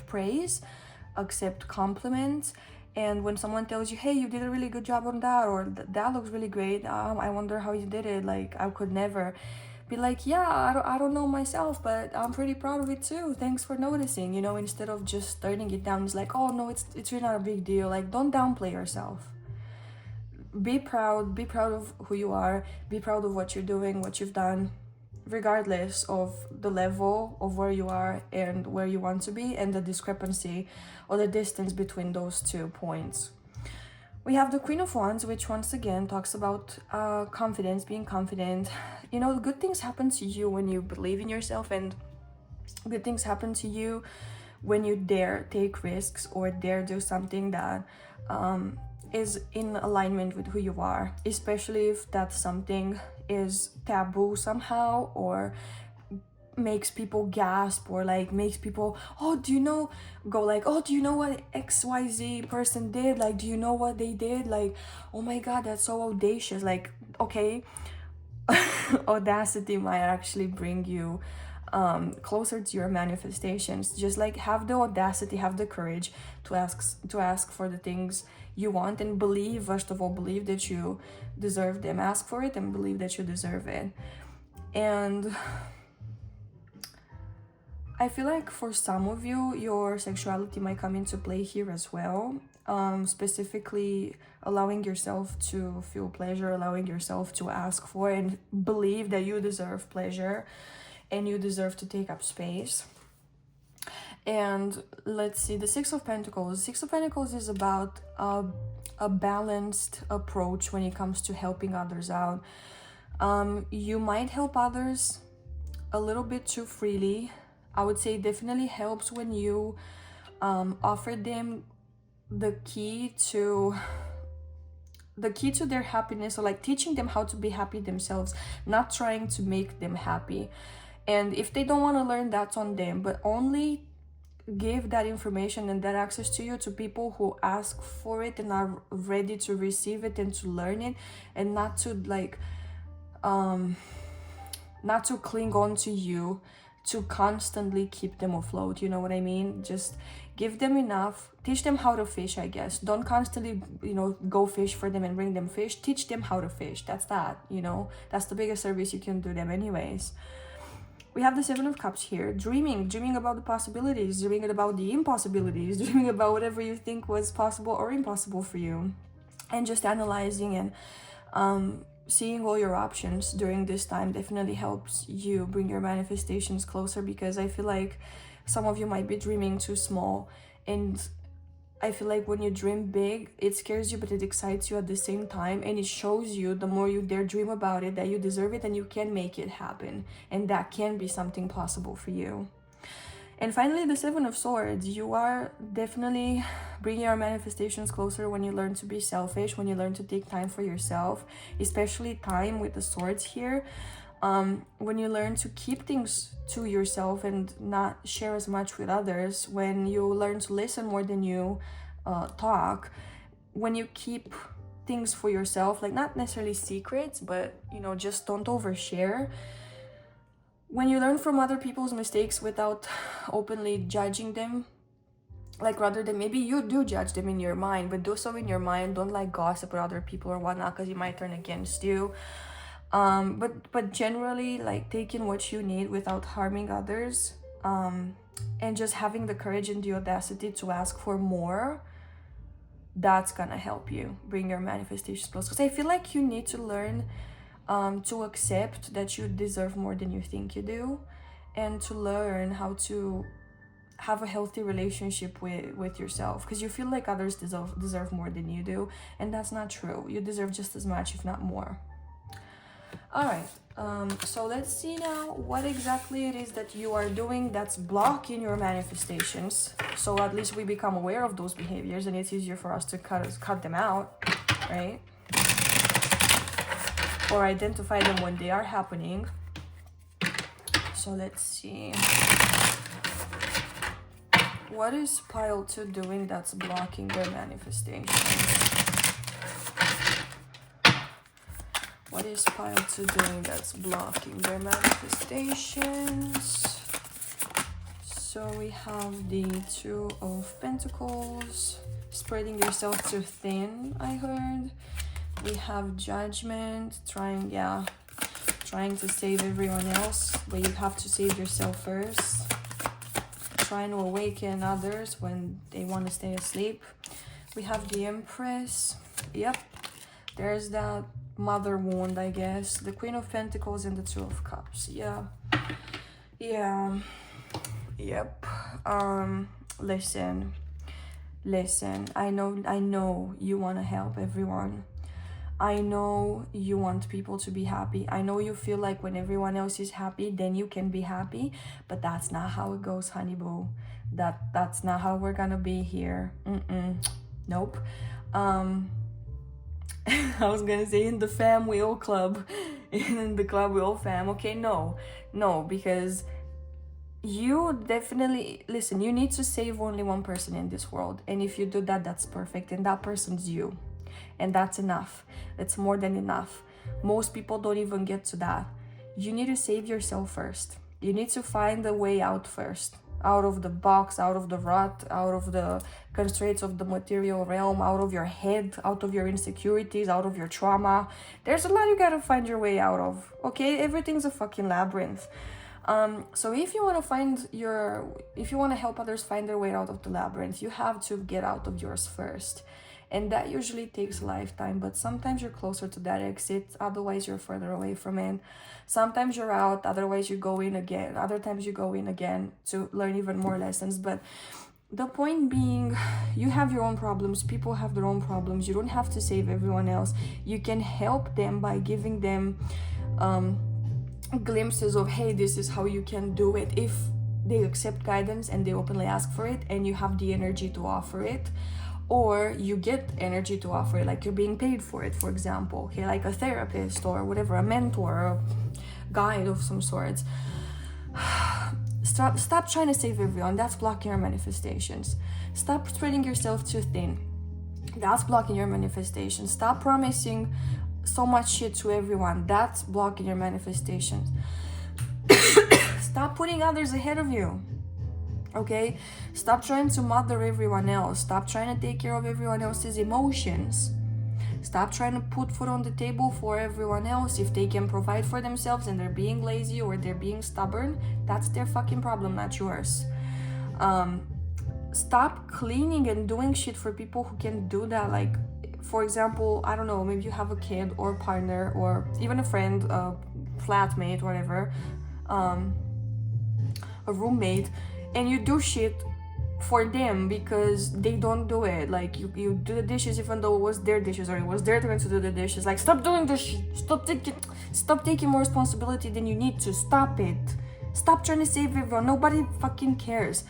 praise, accept compliments. And when someone tells you, hey, you did a really good job on that, or that looks really great, I wonder how you did it, like I could never, be like, yeah, I don't know myself, but I'm pretty proud of it too, thanks for noticing, you know, instead of just turning it down. It's like, oh no, it's really not a big deal. Like, don't downplay yourself. Be proud of who you are, be proud of what you're doing, what you've done, regardless of the level of where you are and where you want to be, and the discrepancy or the distance between those 2 points. We have the Queen of Wands, which once again talks about confidence, being confident. You know, good things happen to you when you believe in yourself, and good things happen to you when you dare take risks or dare do something that is in alignment with who you are, especially if that something is taboo somehow, or makes people gasp, or like makes people, oh, do you know, go like, oh, do you know what XYZ person did? Like, do you know what they did? Like, oh my god, that's so audacious. Like, okay, audacity might actually bring you closer to your manifestations. Just like, have the audacity, have the courage to ask for the things you want, and believe, first of all, believe that you deserve them. Ask for it and believe that you deserve it. And I feel like for some of you, your sexuality might come into play here as well. Specifically allowing yourself to feel pleasure, allowing yourself to ask for and believe that you deserve pleasure and you deserve to take up space. And let's see, the Six of Pentacles. Six of Pentacles is about a balanced approach when it comes to helping others out. You might help others a little bit too freely. I would say it definitely helps when you offer them the key to the key to their happiness, or like teaching them how to be happy themselves, not trying to make them happy. And if they don't want to learn, that's on them, but only give that information and that access to you to people who ask for it and are ready to receive it and to learn it, and not to like not to cling on to you to constantly keep them afloat, you know what I mean? Just give them enough, teach them how to fish, I guess. Don't constantly, you know, go fish for them and bring them fish. Teach them how to fish. That's that, you know, that's the biggest service you can do them anyways. We have the Seven of Cups here. Dreaming about the possibilities, dreaming about the impossibilities, dreaming about whatever you think was possible or impossible for you, and just analyzing and seeing all your options during this time definitely helps you bring your manifestations closer, because I feel like some of you might be dreaming too small, and I feel like when you dream big, it scares you, but it excites you at the same time, and it shows you, the more you dare dream about it, that you deserve it and you can make it happen, and that can be something possible for you. And finally, the Seven of Swords. You are definitely bringing your manifestations closer when you learn to be selfish, when you learn to take time for yourself, especially time with the swords here. When you learn to keep things to yourself and not share as much with others, when you learn to listen more than you talk, when you keep things for yourself, like not necessarily secrets, but you know, just don't overshare. When you learn from other people's mistakes without openly judging them, like rather than, maybe you do judge them in your mind, but do so in your mind. Don't like gossip with other people or whatnot, because it might turn against you. But generally, like taking what you need without harming others, and just having the courage and the audacity to ask for more, that's gonna help you bring your manifestations close. Because I feel like you need to learn to accept that you deserve more than you think you do, and to learn how to have a healthy relationship with yourself, because you feel like others deserve more than you do, and that's not true. You deserve just as much, if not more. All right, so let's see now what exactly it is that you are doing that's blocking your manifestations, so at least we become aware of those behaviors and it's easier for us to cut them out, right? Or identify them when they are happening. So let's see. What is pile 2 doing that's blocking their manifestations? What is pile 2 doing that's blocking their manifestations? So we have the Two of Pentacles. Spreading yourself too thin, I heard. We have Judgment, trying to save everyone else, but you have to save yourself first. Trying to awaken others when they want to stay asleep. We have the Empress. Yep, there's that mother wound, I guess. The Queen of Pentacles and the Two of Cups. Yep. Listen, I know you want to help everyone. I know you want people to be happy. I know you feel like when everyone else is happy, then you can be happy. But that's not how it goes, honey boo. That's not how we're gonna be here. Nope. I was gonna say in the fam we all club. In the club we all fam. Okay, no, because you definitely, listen, you need to save only one person in this world. And if you do that, that's perfect. And that person's you. And that's enough. It's more than enough. Most people don't even get to that. You need to save yourself first. You need to find a way out first. Out of the box, out of the rut, out of the constraints of the material realm, out of your head, out of your insecurities, out of your trauma. There's a lot you gotta find your way out of. Okay? Everything's a fucking labyrinth. So if you want to help others find their way out of the labyrinth, you have to get out of yours first. And that usually takes a lifetime, but sometimes you're closer to that exit, otherwise you're further away from it. Sometimes you're out, otherwise you go in again. Other times you go in again to learn even more lessons. But the point being, you have your own problems, people have their own problems. You don't have to save everyone else. You can help them by giving them glimpses of, hey, this is how you can do it, if they accept guidance and they openly ask for it and you have the energy to offer it. or you get energy to offer it, like you're being paid for it, for example, okay, like a therapist or whatever, a mentor, a guide of some sorts. Stop trying to save everyone. That's blocking your manifestations. Stop spreading yourself too thin. That's blocking your manifestations. Stop promising so much shit to everyone. That's blocking your manifestations. Stop putting others ahead of you. Okay? Stop trying to mother everyone else. Stop trying to take care of everyone else's emotions. Stop trying to put food on the table for everyone else. If they can provide for themselves and they're being lazy or they're being stubborn, that's their fucking problem, not yours. Stop cleaning and doing shit for people who can do that. Like, for example, I don't know, maybe you have a kid or partner or even a friend, a flatmate, whatever, a roommate, and you do shit for them because they don't do it. Like you do the dishes even though it was their dishes or it was their turn to do the dishes. Like, stop doing this shit. Stop taking more responsibility than you need to. Stop it. Stop trying to save everyone. Nobody fucking cares.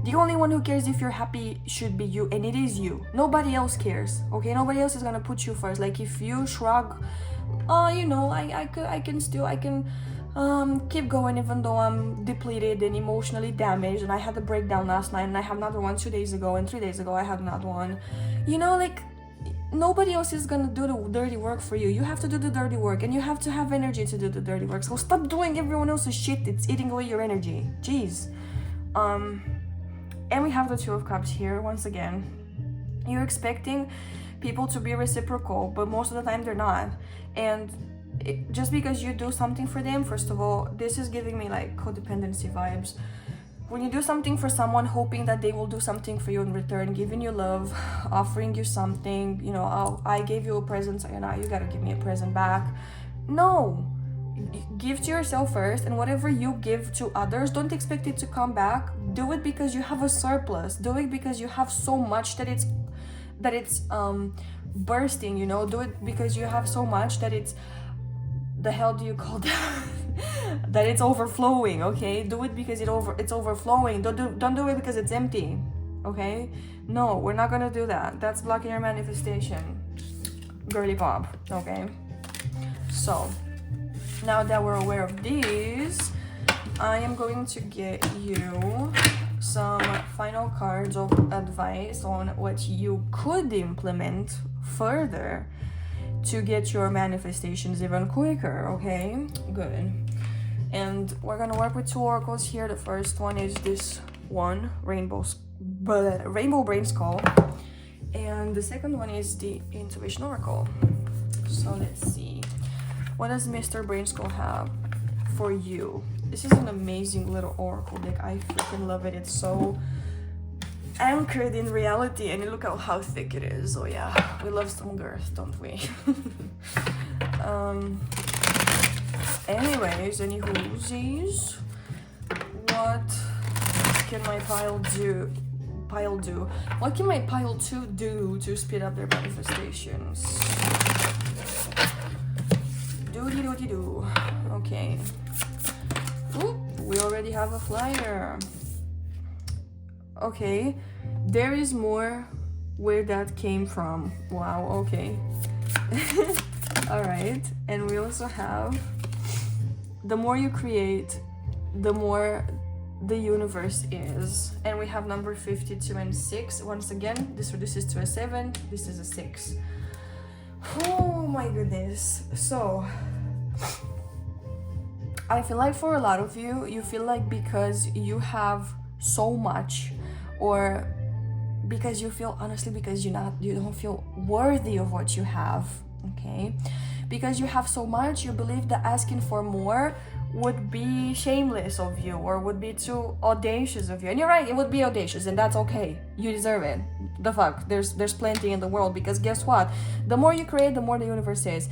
The only one who cares if you're happy should be you, and it is you. Nobody else cares, okay? Nobody else is gonna put you first. Like, if you shrug, you know, I can keep going even though I'm depleted and emotionally damaged, and I had a breakdown last night, and I had another one 2 days ago, and 3 days ago I had another one. You know, like, nobody else is gonna do the dirty work for you. You have to do the dirty work, and you have to have energy to do the dirty work. So stop doing everyone else's shit. It's eating away your energy. Jeez. And we have the Two of Cups here once again. You're expecting people to be reciprocal, but most of the time they're not. And just because you do something for them, first of all, this is giving me like codependency vibes. When you do something for someone, hoping that they will do something for you in return, giving you love, offering you something, you know, oh, I gave you a present, so you know, you gotta give me a present back. No. Give to yourself first, and whatever you give to others, don't expect it to come back. Do it because you have a surplus. Do it because you have so much that it's bursting, you know. Do it because you have so much that it's, the hell do you call that? That it's overflowing, okay? Do it because it's overflowing. Don't do it because it's empty, okay? No, we're not gonna do that. That's blocking your manifestation. Girly pop, okay? So now that we're aware of these, I am going to get you some final cards of advice on what you could implement further to get your manifestations even quicker, okay? Good. And we're gonna work with two oracles here. The first one is this one, Rainbow Brain Skull. And the second one is the Intuition Oracle. So let's see. What does Mr. Brain Skull have for you? This is an amazing little oracle deck. I freaking love it. It's so anchored in reality, and look at how thick it is. Oh yeah, we love some girth, don't we? Anyways, any whoosies? What can my pile do? What can my pile 2 do to speed up their manifestations? Doody-doody-doo. Okay. Ooh, we already have a flyer. Okay. There is more where that came from. Wow, okay. Alright. And we also have, the more you create, the more the universe is. And we have number 52 and 6. Once again, this reduces to a 7. This is a 6. Oh my goodness. So I feel like for a lot of you, you feel like because you have so much, or because you feel, honestly, because you don't feel worthy of what you have, okay? Because you have so much, you believe that asking for more would be shameless of you, or would be too audacious of you. And you're right, it would be audacious, and that's okay. You deserve it. The fuck, there's plenty in the world, because guess what? The more you create, the more the universe is.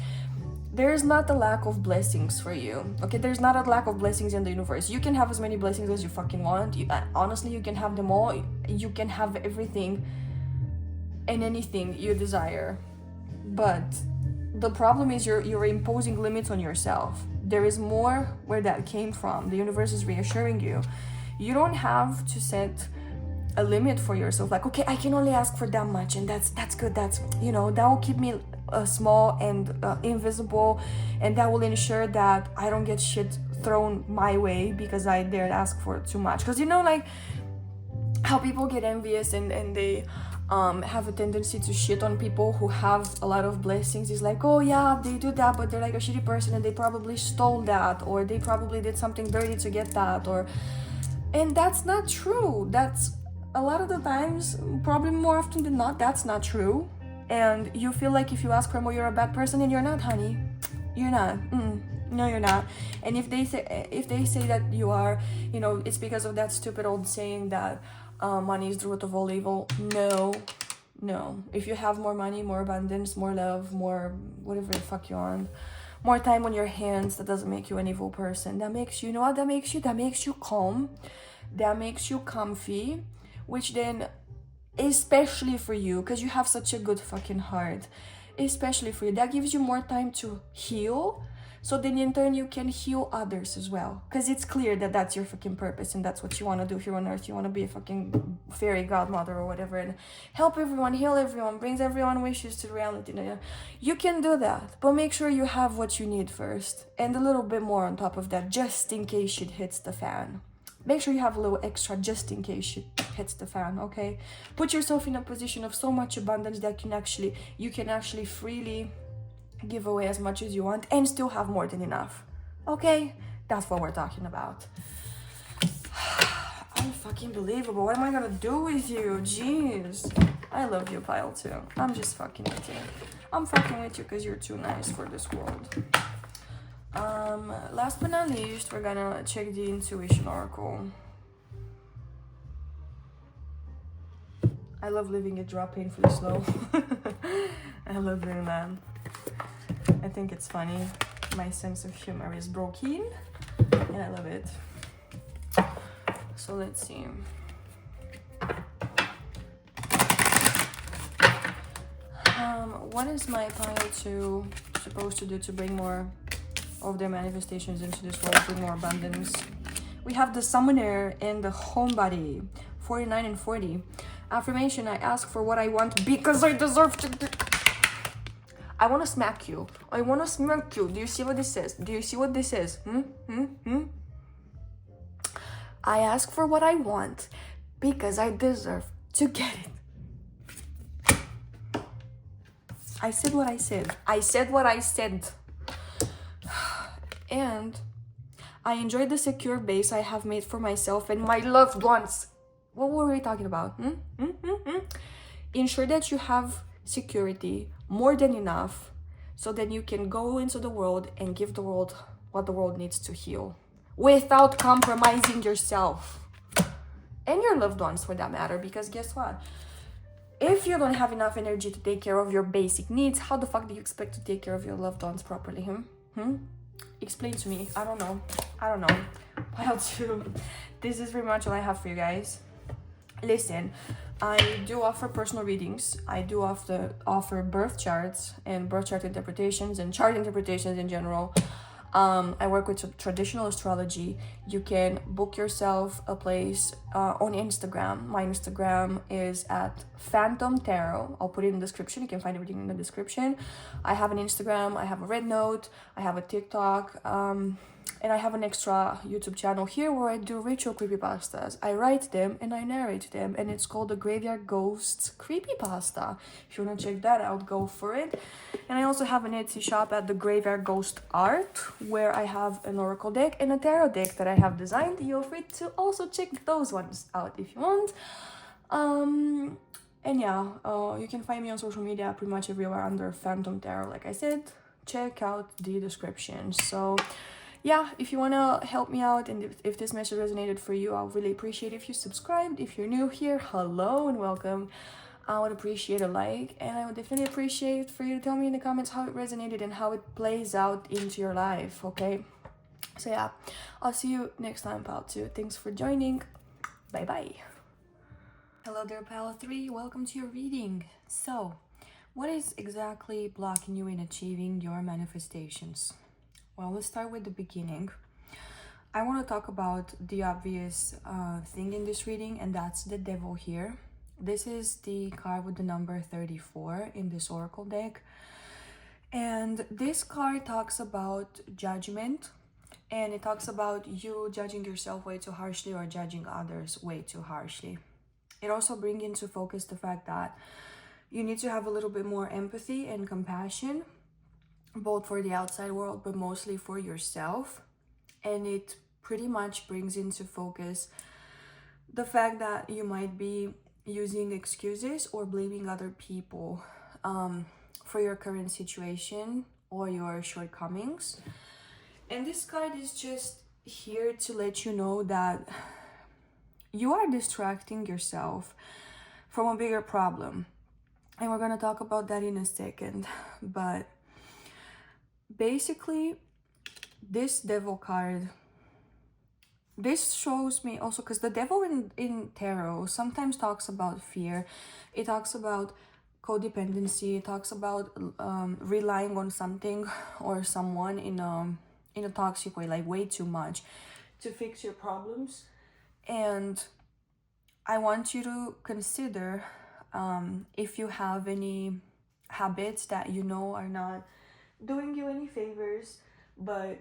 There's not a lack of blessings for you, okay? There's not a lack of blessings in the universe. You can have as many blessings as you fucking want. Honestly, you can have them all. You can have everything and anything you desire. But the problem is you're imposing limits on yourself. There is more where that came from. The universe is reassuring you. You don't have to set a limit for yourself, like, okay, I can only ask for that much, and that's good, that's, you know, that will keep me small and invisible, and that will ensure that I don't get shit thrown my way because I dared ask for too much. Because, you know, like how people get envious and they have a tendency to shit on people who have a lot of blessings. Is like, oh yeah, they do that, but they're like a shitty person and they probably stole that, or they probably did something dirty to get that, or, and that's not true. That's a lot of the times, probably more often than not, that's not true. And you feel like if you ask for more, you're a bad person, and you're not, honey. You're not. No, you're not. And if they say that you are, you know, it's because of that stupid old saying that money is the root of all evil. No. If you have more money, more abundance, more love, more whatever the fuck you want, more time on your hands, that doesn't make you an evil person. That makes you, you know what that makes you? That makes you calm. That makes you comfy, which then, especially for you, because you have such a good fucking heart, especially for you, that gives you more time to heal. So then in turn you can heal others as well, because it's clear that that's your fucking purpose and that's what you want to do here on earth. You want to be a fucking fairy godmother or whatever and help everyone, heal everyone, brings everyone wishes to reality. You can do that, but make sure you have what you need first, and a little bit more on top of that, just in case shit hits the fan. Make sure you have a little extra just in case shit hits the fan, okay? Put yourself in a position of so much abundance that you can actually freely give away as much as you want and still have more than enough, okay? That's what we're talking about. Unfucking-believable. What am I gonna do with you? Jeez. I love you, Pile, too. I'm just fucking with you. I'm fucking with you because you're too nice for this world. Last but not least, we're gonna check the intuition oracle. I love leaving it drop painfully slow. I love doing that. I think it's funny. My sense of humor is broken, and I love it. So let's see. What is my pile 2 supposed to do to bring more of their manifestations into this world, bring more abundance? We have the Summoner and the Homebody, 49 and 40. Affirmation: I ask for what I want because I deserve to. I want to smack you. I want to smack you. Do you see what this says? Do you see what this is? I ask for what I want because I deserve to get it. I said what I said. I said what I said. And I enjoy the secure base I have made for myself and my loved ones. What were we talking about? Ensure that you have security, more than enough, so that you can go into the world and give the world what the world needs to heal without compromising yourself and your loved ones, for that matter. Because guess what? If you don't have enough energy to take care of your basic needs, how the fuck do you expect to take care of your loved ones properly? Explain to me. I don't know. Pile 2. This is very much all I have for you guys. Listen, I do offer personal readings. I do offer birth charts and birth chart interpretations and chart interpretations in general. I work with traditional astrology. You can book yourself a place on Instagram. My Instagram is at Phantom Tarot. I'll put it in the description. You can find everything in the description. I have an Instagram. I have a RedNot. I have a TikTok. And I have an extra YouTube channel here where I do ritual creepypastas. I write them and I narrate them, and it's called the Graveyard Ghosts Creepypasta. If you want to check that out, go for it. And I also have an Etsy shop at the Graveyard Ghost Art, where I have an oracle deck and a tarot deck that I have designed. You're free to also check those ones out if you want. And yeah, you can find me on social media pretty much everywhere under Phantom Tarot. Like I said, check out the description. So yeah, if you want to help me out and if this message resonated for you, I'll really appreciate if you subscribed. If you're new here, hello and welcome. I would appreciate a like, and I would definitely appreciate for you to tell me in the comments how it resonated and how it plays out into your life, okay? So yeah, I'll see you next time, Pile 2. Thanks for joining. Bye-bye. Hello there, Pile 3. Welcome to your reading. So, what is exactly blocking you in achieving your manifestations? Well, let's start with the beginning. I want to talk about the obvious thing in this reading, and that's the devil here. This is the card with the number 34 in this oracle deck. And this card talks about judgment, and it talks about you judging yourself way too harshly or judging others way too harshly. It also brings into focus the fact that you need to have a little bit more empathy and compassion, both for the outside world, but mostly for yourself. And it pretty much brings into focus the fact that you might be using excuses or blaming other people for your current situation or your shortcomings. And this card is just here to let you know that you are distracting yourself from a bigger problem. And we're going to talk about that in a second. But basically, this devil card, this shows me also, because the devil in tarot sometimes talks about fear. It talks about codependency. It talks about relying on something or someone in a toxic way, like way too much, to fix your problems. And I want you to consider if you have any habits that you know are not doing you any favors, but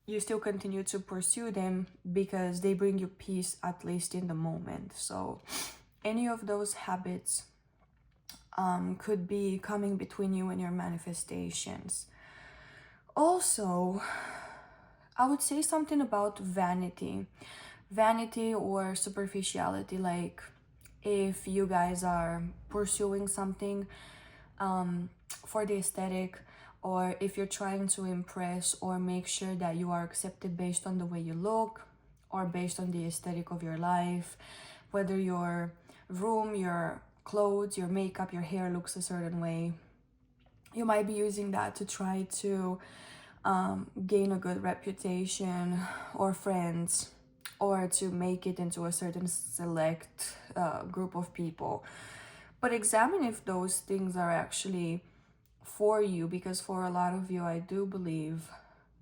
you still continue to pursue them because they bring you peace, at least in the moment. So any of those habits could be coming between you and your manifestations. Also, I would say something about vanity or superficiality. Like if you guys are pursuing something for the aesthetic, or if you're trying to impress or make sure that you are accepted based on the way you look or based on the aesthetic of your life, whether your room, your clothes, your makeup, your hair looks a certain way, you might be using that to try to gain a good reputation or friends, or to make it into a certain select group of people. But examine if those things are actually for you, because for a lot of you, I do believe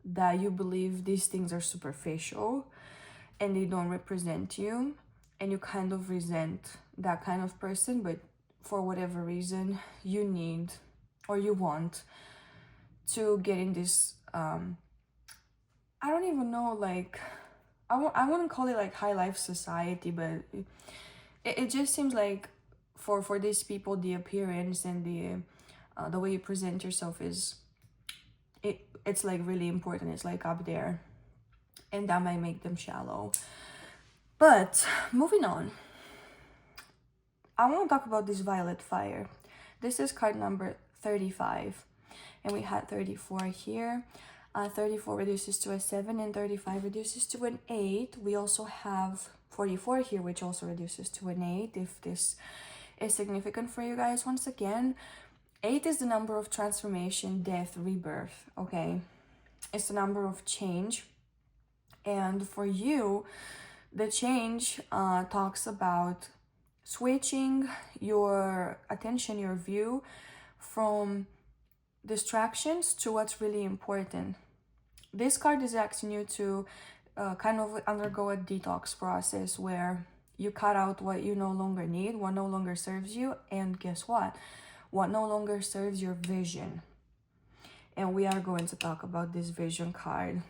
that you believe these things are superficial and they don't represent you, and you kind of resent that kind of person, but for whatever reason you need or you want to get in this I don't even know, like I wouldn't call it like high life society, but it just seems like for these people, the appearance and the way you present yourself is it's like really important. It's like up there, and that might make them shallow. But moving on, I want to talk about this violet fire. This is card number 35, and we had 34 here. 34 reduces to a 7 and 35 reduces to an 8. We also have 44 here, which also reduces to an 8, if this is significant for you guys. Once again, 8 is the number of transformation, death, rebirth, okay? It's the number of change. And for you, the change talks about switching your attention, your view from distractions to what's really important. This card is asking you to kind of undergo a detox process where you cut out what you no longer need, what no longer serves you, and guess what? What no longer serves your vision. And we are going to talk about this vision card.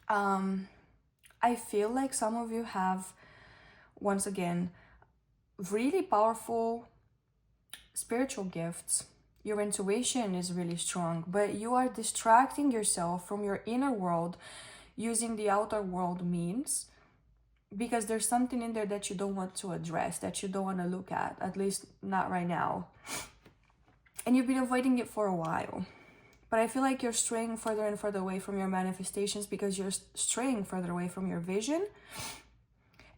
I feel like some of you have, once again, really powerful spiritual gifts. Your intuition is really strong, but you are distracting yourself from your inner world using the outer world means, because there's something in there that you don't want to address, that you don't want to look at least not right now. And you've been avoiding it for a while. But I feel like you're straying further and further away from your manifestations because you're straying further away from your vision.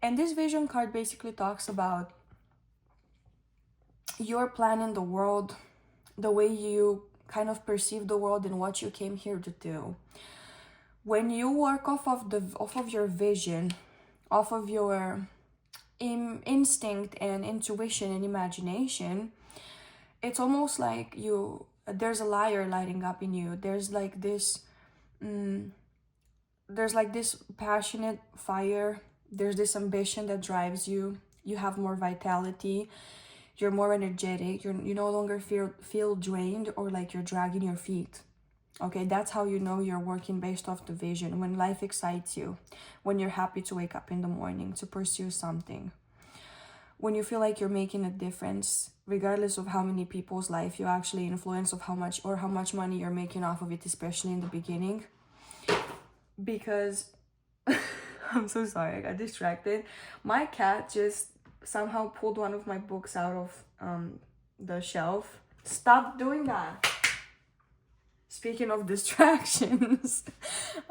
And this vision card basically talks about your plan in the world, the way you kind of perceive the world and what you came here to do. When you work off of your vision, off of your instinct and intuition and imagination, it's almost like there's a liar lighting up in you. There's like this there's like this passionate fire, there's this ambition that drives you, you have more vitality, you're more energetic, you no longer feel drained or like you're dragging your feet. Okay, that's how you know you're working based off the vision. When life excites you, when you're happy to wake up in the morning to pursue something, when you feel like you're making a difference, regardless of how many people's life you actually influence, of how much money you're making off of it, especially in the beginning. Because I'm so sorry, I got distracted. My cat just somehow pulled one of my books out of the shelf. Stop doing that. Speaking of distractions.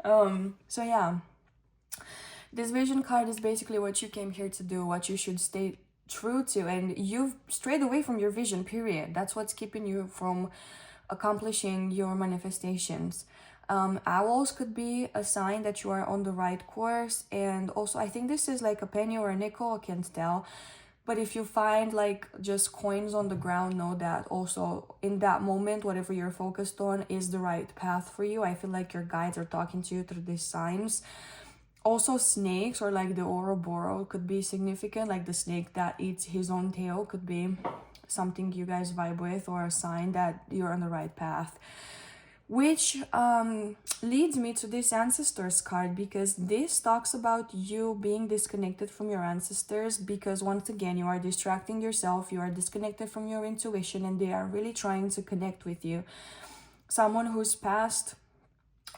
So yeah, this vision card is basically what you came here to do, what you should stay true to, and you've strayed away from your vision, period. That's what's keeping you from accomplishing your manifestations. Owls could be a sign that you are on the right course, and also I think this is like a penny or a nickel, I can't tell. But if you find like just coins on the ground, know that also in that moment, whatever you're focused on is the right path for you. I feel like your guides are talking to you through these signs. Also, snakes or like the Ouroboros could be significant, like the snake that eats his own tail could be something you guys vibe with, or a sign that you're on the right path. Which leads me to this ancestors card, because this talks about you being disconnected from your ancestors, because once again you are distracting yourself, you are disconnected from your intuition, and they are really trying to connect with you. Someone who's passed,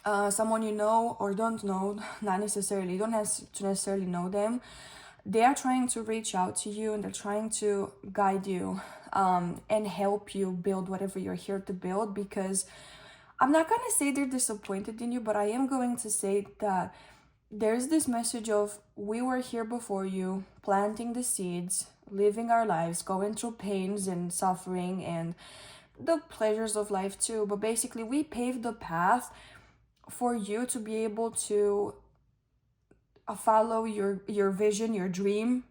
someone you know or don't know, not necessarily, you don't have to necessarily know them. They are trying to reach out to you, and they're trying to guide you and help you build whatever you're here to build, because I'm not going to say they're disappointed in you, but I am going to say that there's this message of, we were here before you, planting the seeds, living our lives, going through pains and suffering and the pleasures of life too. But basically, we paved the path for you to be able to follow your vision, your dream,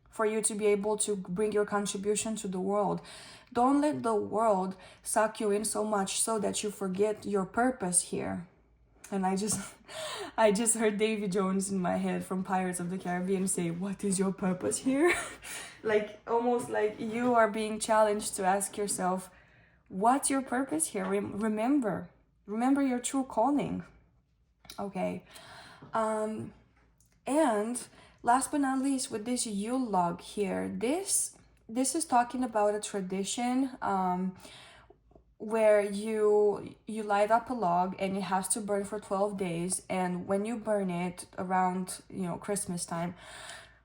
for you to be able to bring your contribution to the world. Don't let the world suck you in so much so that you forget your purpose here. And I just heard Davy Jones in my head from Pirates of the Caribbean say, "What is your purpose here?" Like almost like you are being challenged to ask yourself, what's your purpose here? Remember your true calling. Okay. And last but not least, with this Yule log here, this is talking about a tradition where you light up a log and it has to burn for 12 days. And when you burn it around, Christmas time,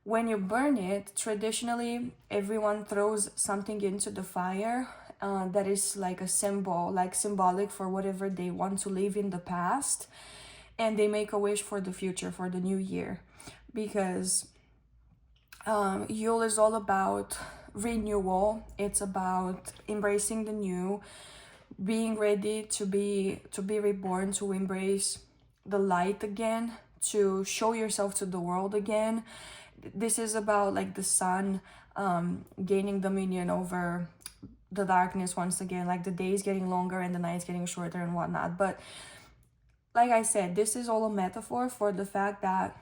when you burn it, traditionally everyone throws something into the fire that is like a symbol, like symbolic for whatever they want to leave in the past. And they make a wish for the future, for the new year. Because Yule is all about renewal. It's about embracing the new, being ready to be reborn, to embrace the light again, to show yourself to the world again. This is about like the sun gaining dominion over the darkness once again, like the days getting longer and the nights getting shorter and whatnot. But like I said, this is all a metaphor for the fact that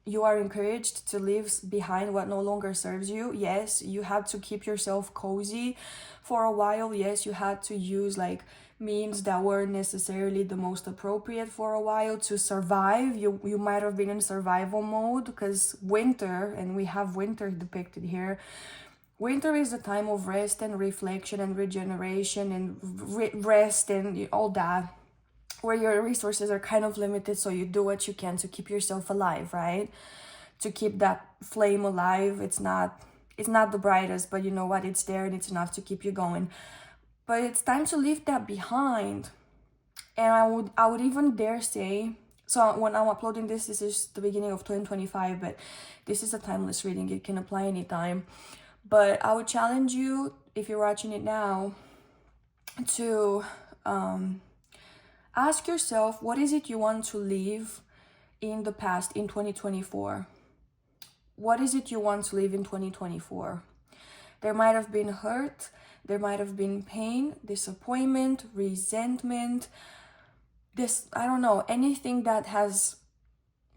you are encouraged to leave behind what no longer serves you. Yes, you had to keep yourself cozy for a while. Yes, you had to use like means that weren't necessarily the most appropriate for a while to survive. You might have been in survival mode, because winter, and we have winter depicted here, winter is a time of rest and reflection and regeneration and rest and all that, where your resources are kind of limited, so you do what you can to keep yourself alive, right? To keep that flame alive. It's not the brightest, but you know what? It's there and it's enough to keep you going. But it's time to leave that behind. And I would even dare say, so when I'm uploading this is the beginning of 2025, but this is a timeless reading. It can apply anytime. But I would challenge you, if you're watching it now, to ask yourself, what is it you want to leave in the past, in 2024? What is it you want to leave in 2024? There might have been hurt, there might have been pain, disappointment, resentment, I don't know, anything that has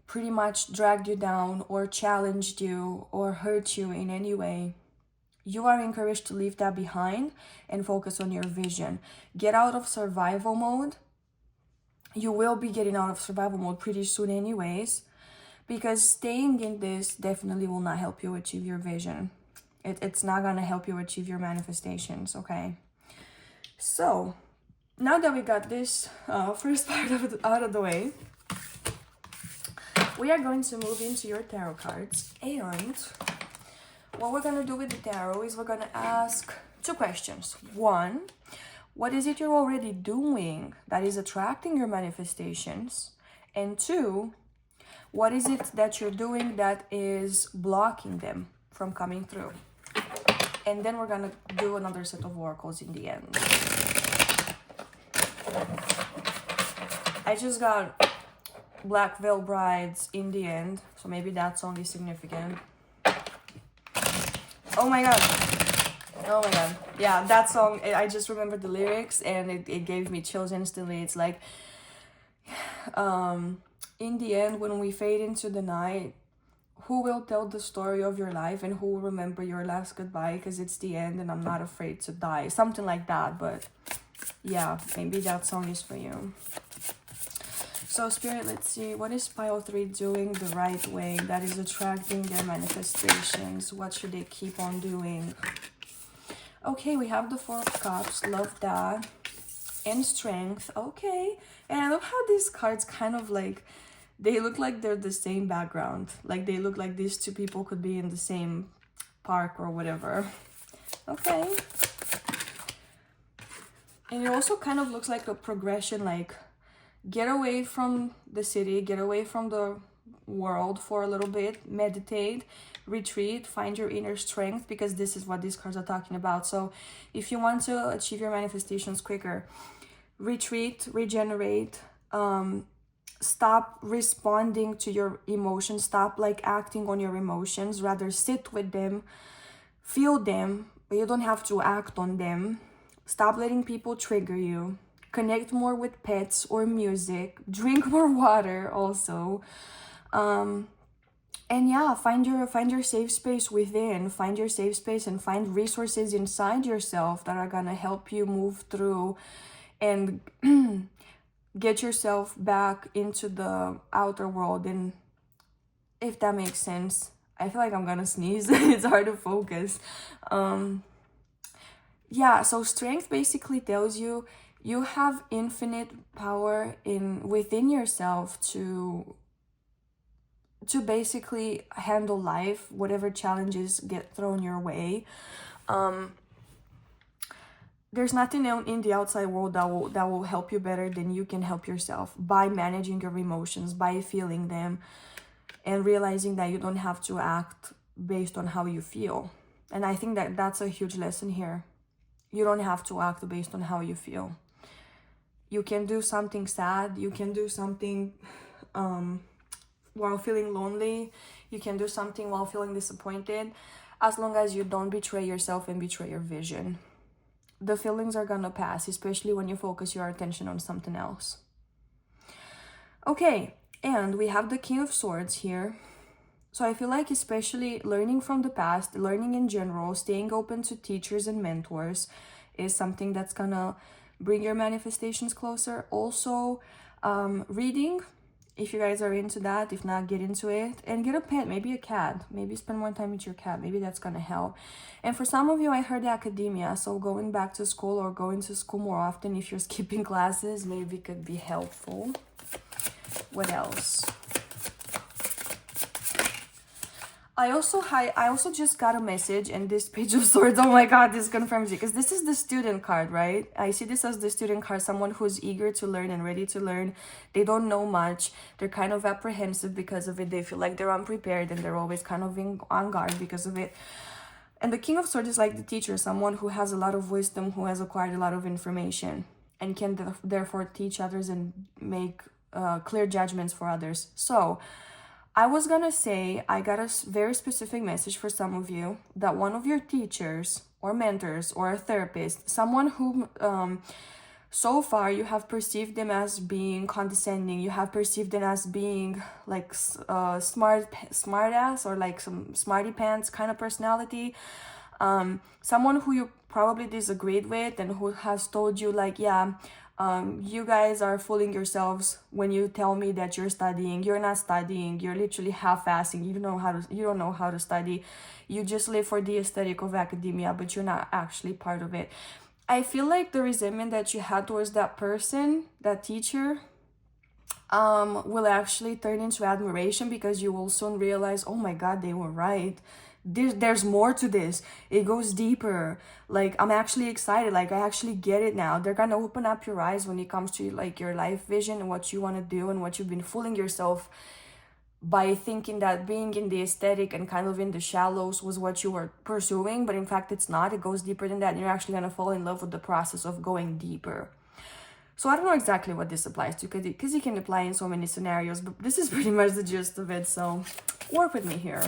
pretty much dragged you down or challenged you or hurt you in any way, you are encouraged to leave that behind and focus on your vision. Get out of survival mode. You will be getting out of survival mode pretty soon anyways, because staying in this definitely will not help you achieve your vision. It's not gonna help you achieve your manifestations, okay? So now that we got this first part out of the way, we are going to move into your tarot cards. And what we're gonna do with the tarot is we're gonna ask two questions. One, what is it you're already doing that is attracting your manifestations? And two, what is it that you're doing that is blocking them from coming through? And then we're gonna do another set of oracles in the end. I just got Black Veil Brides in the end, so maybe that song is significant. Oh my god. Oh my god. Yeah, that song, I just remembered the lyrics and it gave me chills instantly. It's like, in the end, when we fade into the night, who will tell the story of your life and who will remember your last goodbye? Because it's the end and I'm not afraid to die. Something like that, but yeah, maybe that song is for you. So Spirit, let's see, what is pile 3 doing the right way that is attracting their manifestations? What should they keep on doing? Okay, we have the 4 of Cups, love that. And Strength, okay. And I love how these cards kind of like, they look like they're the same background. Like they look like these two people could be in the same park or whatever. Okay. And it also kind of looks like a progression, like get away from the city, get away from the world for a little bit, meditate, retreat, find your inner strength, because this is what these cards are talking about. So if you want to achieve your manifestations quicker, retreat, regenerate, stop responding to your emotions, stop like acting on your emotions, rather sit with them, feel them, but you don't have to act on them. Stop letting people trigger you. Connect more with pets or music. Drink more water also. And yeah, find your safe space within. Find your safe space and find resources inside yourself that are gonna help you move through and get yourself back into the outer world. And if that makes sense, I feel like I'm gonna sneeze. It's hard to focus. Yeah, so Strength basically tells you you have infinite power within yourself to basically handle life, whatever challenges get thrown your way. There's nothing in the outside world that will help you better than you can help yourself, by managing your emotions, by feeling them, and realizing that you don't have to act based on how you feel. And I think that that's a huge lesson here. You don't have to act based on how you feel. You can do something sad. You can do something while feeling lonely. You can do something while feeling disappointed, as long as you don't betray yourself and betray your vision. The feelings are gonna pass, especially when you focus your attention on something else. Okay, and we have the King of Swords here. So I feel like especially learning from the past, learning in general, staying open to teachers and mentors is something that's gonna bring your manifestations closer. Also, reading, if you guys are into that. If not, get into it. And get a pet, maybe a cat. Maybe spend more time with your cat. Maybe that's gonna help. And for some of you, I heard academia. So going back to school or going to school more often if you're skipping classes, maybe could be helpful. What else? I also just got a message, and this Page of Swords, oh my god, this confirms it, because this is the student card, right? I see this as the student card, someone who's eager to learn and ready to learn. They don't know much. They're kind of apprehensive because of it. They feel like they're unprepared, and they're always kind of on guard because of it. And the King of Swords is like the teacher, someone who has a lot of wisdom, who has acquired a lot of information, and can therefore teach others and make clear judgments for others. So I was gonna say, I got a very specific message for some of you, that one of your teachers or mentors or a therapist, someone who so far you have perceived them as being condescending, you have perceived them as being like smart ass, or like some smarty pants kind of personality, someone who you probably disagreed with and who has told you like, yeah, you guys are fooling yourselves when you tell me that you're studying. You're not studying, you're literally half-assing. You don't know how to study. You just live for the aesthetic of academia, but you're not actually part of it. I feel like the resentment that you had towards that person, that teacher, will actually turn into admiration, because you will soon realize, oh my god, they were right. There's more to this. It goes deeper. Like, I'm actually excited. Like, I actually get it now. They're gonna open up your eyes when it comes to like your life vision and what you want to do, and what you've been fooling yourself by thinking that being in the aesthetic and kind of in the shallows was what you were pursuing. But in fact, it's not. It goes deeper than that, and you're actually gonna fall in love with the process of going deeper. So I don't know exactly what this applies to, because it can apply in so many scenarios, but this is pretty much the gist of it, so work with me here.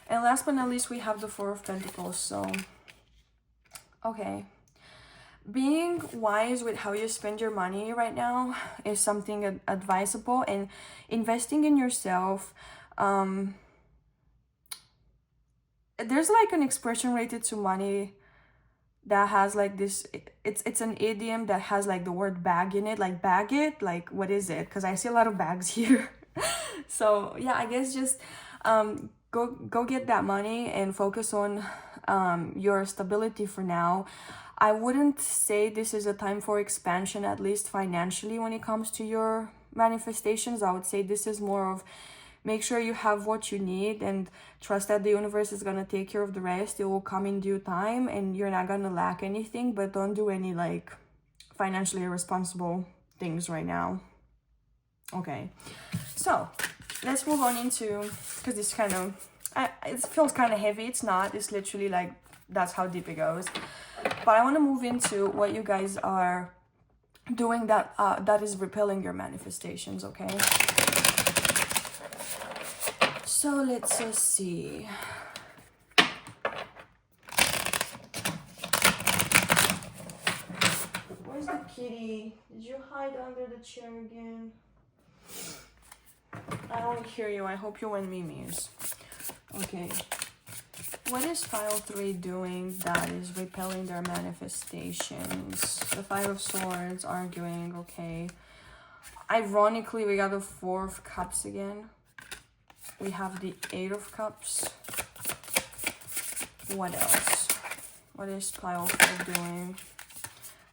And last but not least, we have the Four of Pentacles. So, okay. Being wise with how you spend your money right now is something advisable, and investing in yourself. There's like an expression related to money that has like this, it's an idiom that has like the word bag in it, like bag it, like what is it? Because I see a lot of bags here. So yeah, I guess just go get that money and focus on your stability for now. I wouldn't say this is a time for expansion, at least financially, when it comes to your manifestations. I would say this is more of, make sure you have what you need and trust that the universe is going to take care of the rest. It will come in due time and you're not going to lack anything, but don't do any like financially irresponsible things right now. Okay, so let's move on into, because this kind of, it feels kind of heavy. It's not, it's literally like, that's how deep it goes. But I want to move into what you guys are doing that that is repelling your manifestations, okay? So let's just see. Where's the kitty? Did you hide under the chair again? I don't hear you. I hope you went Mimi's. Okay. What is pile 3 doing that is repelling their manifestations? The Five of Swords, arguing, okay. Ironically, we got the Four of Cups again. We have the Eight of Cups. What else? What is pile 4 doing?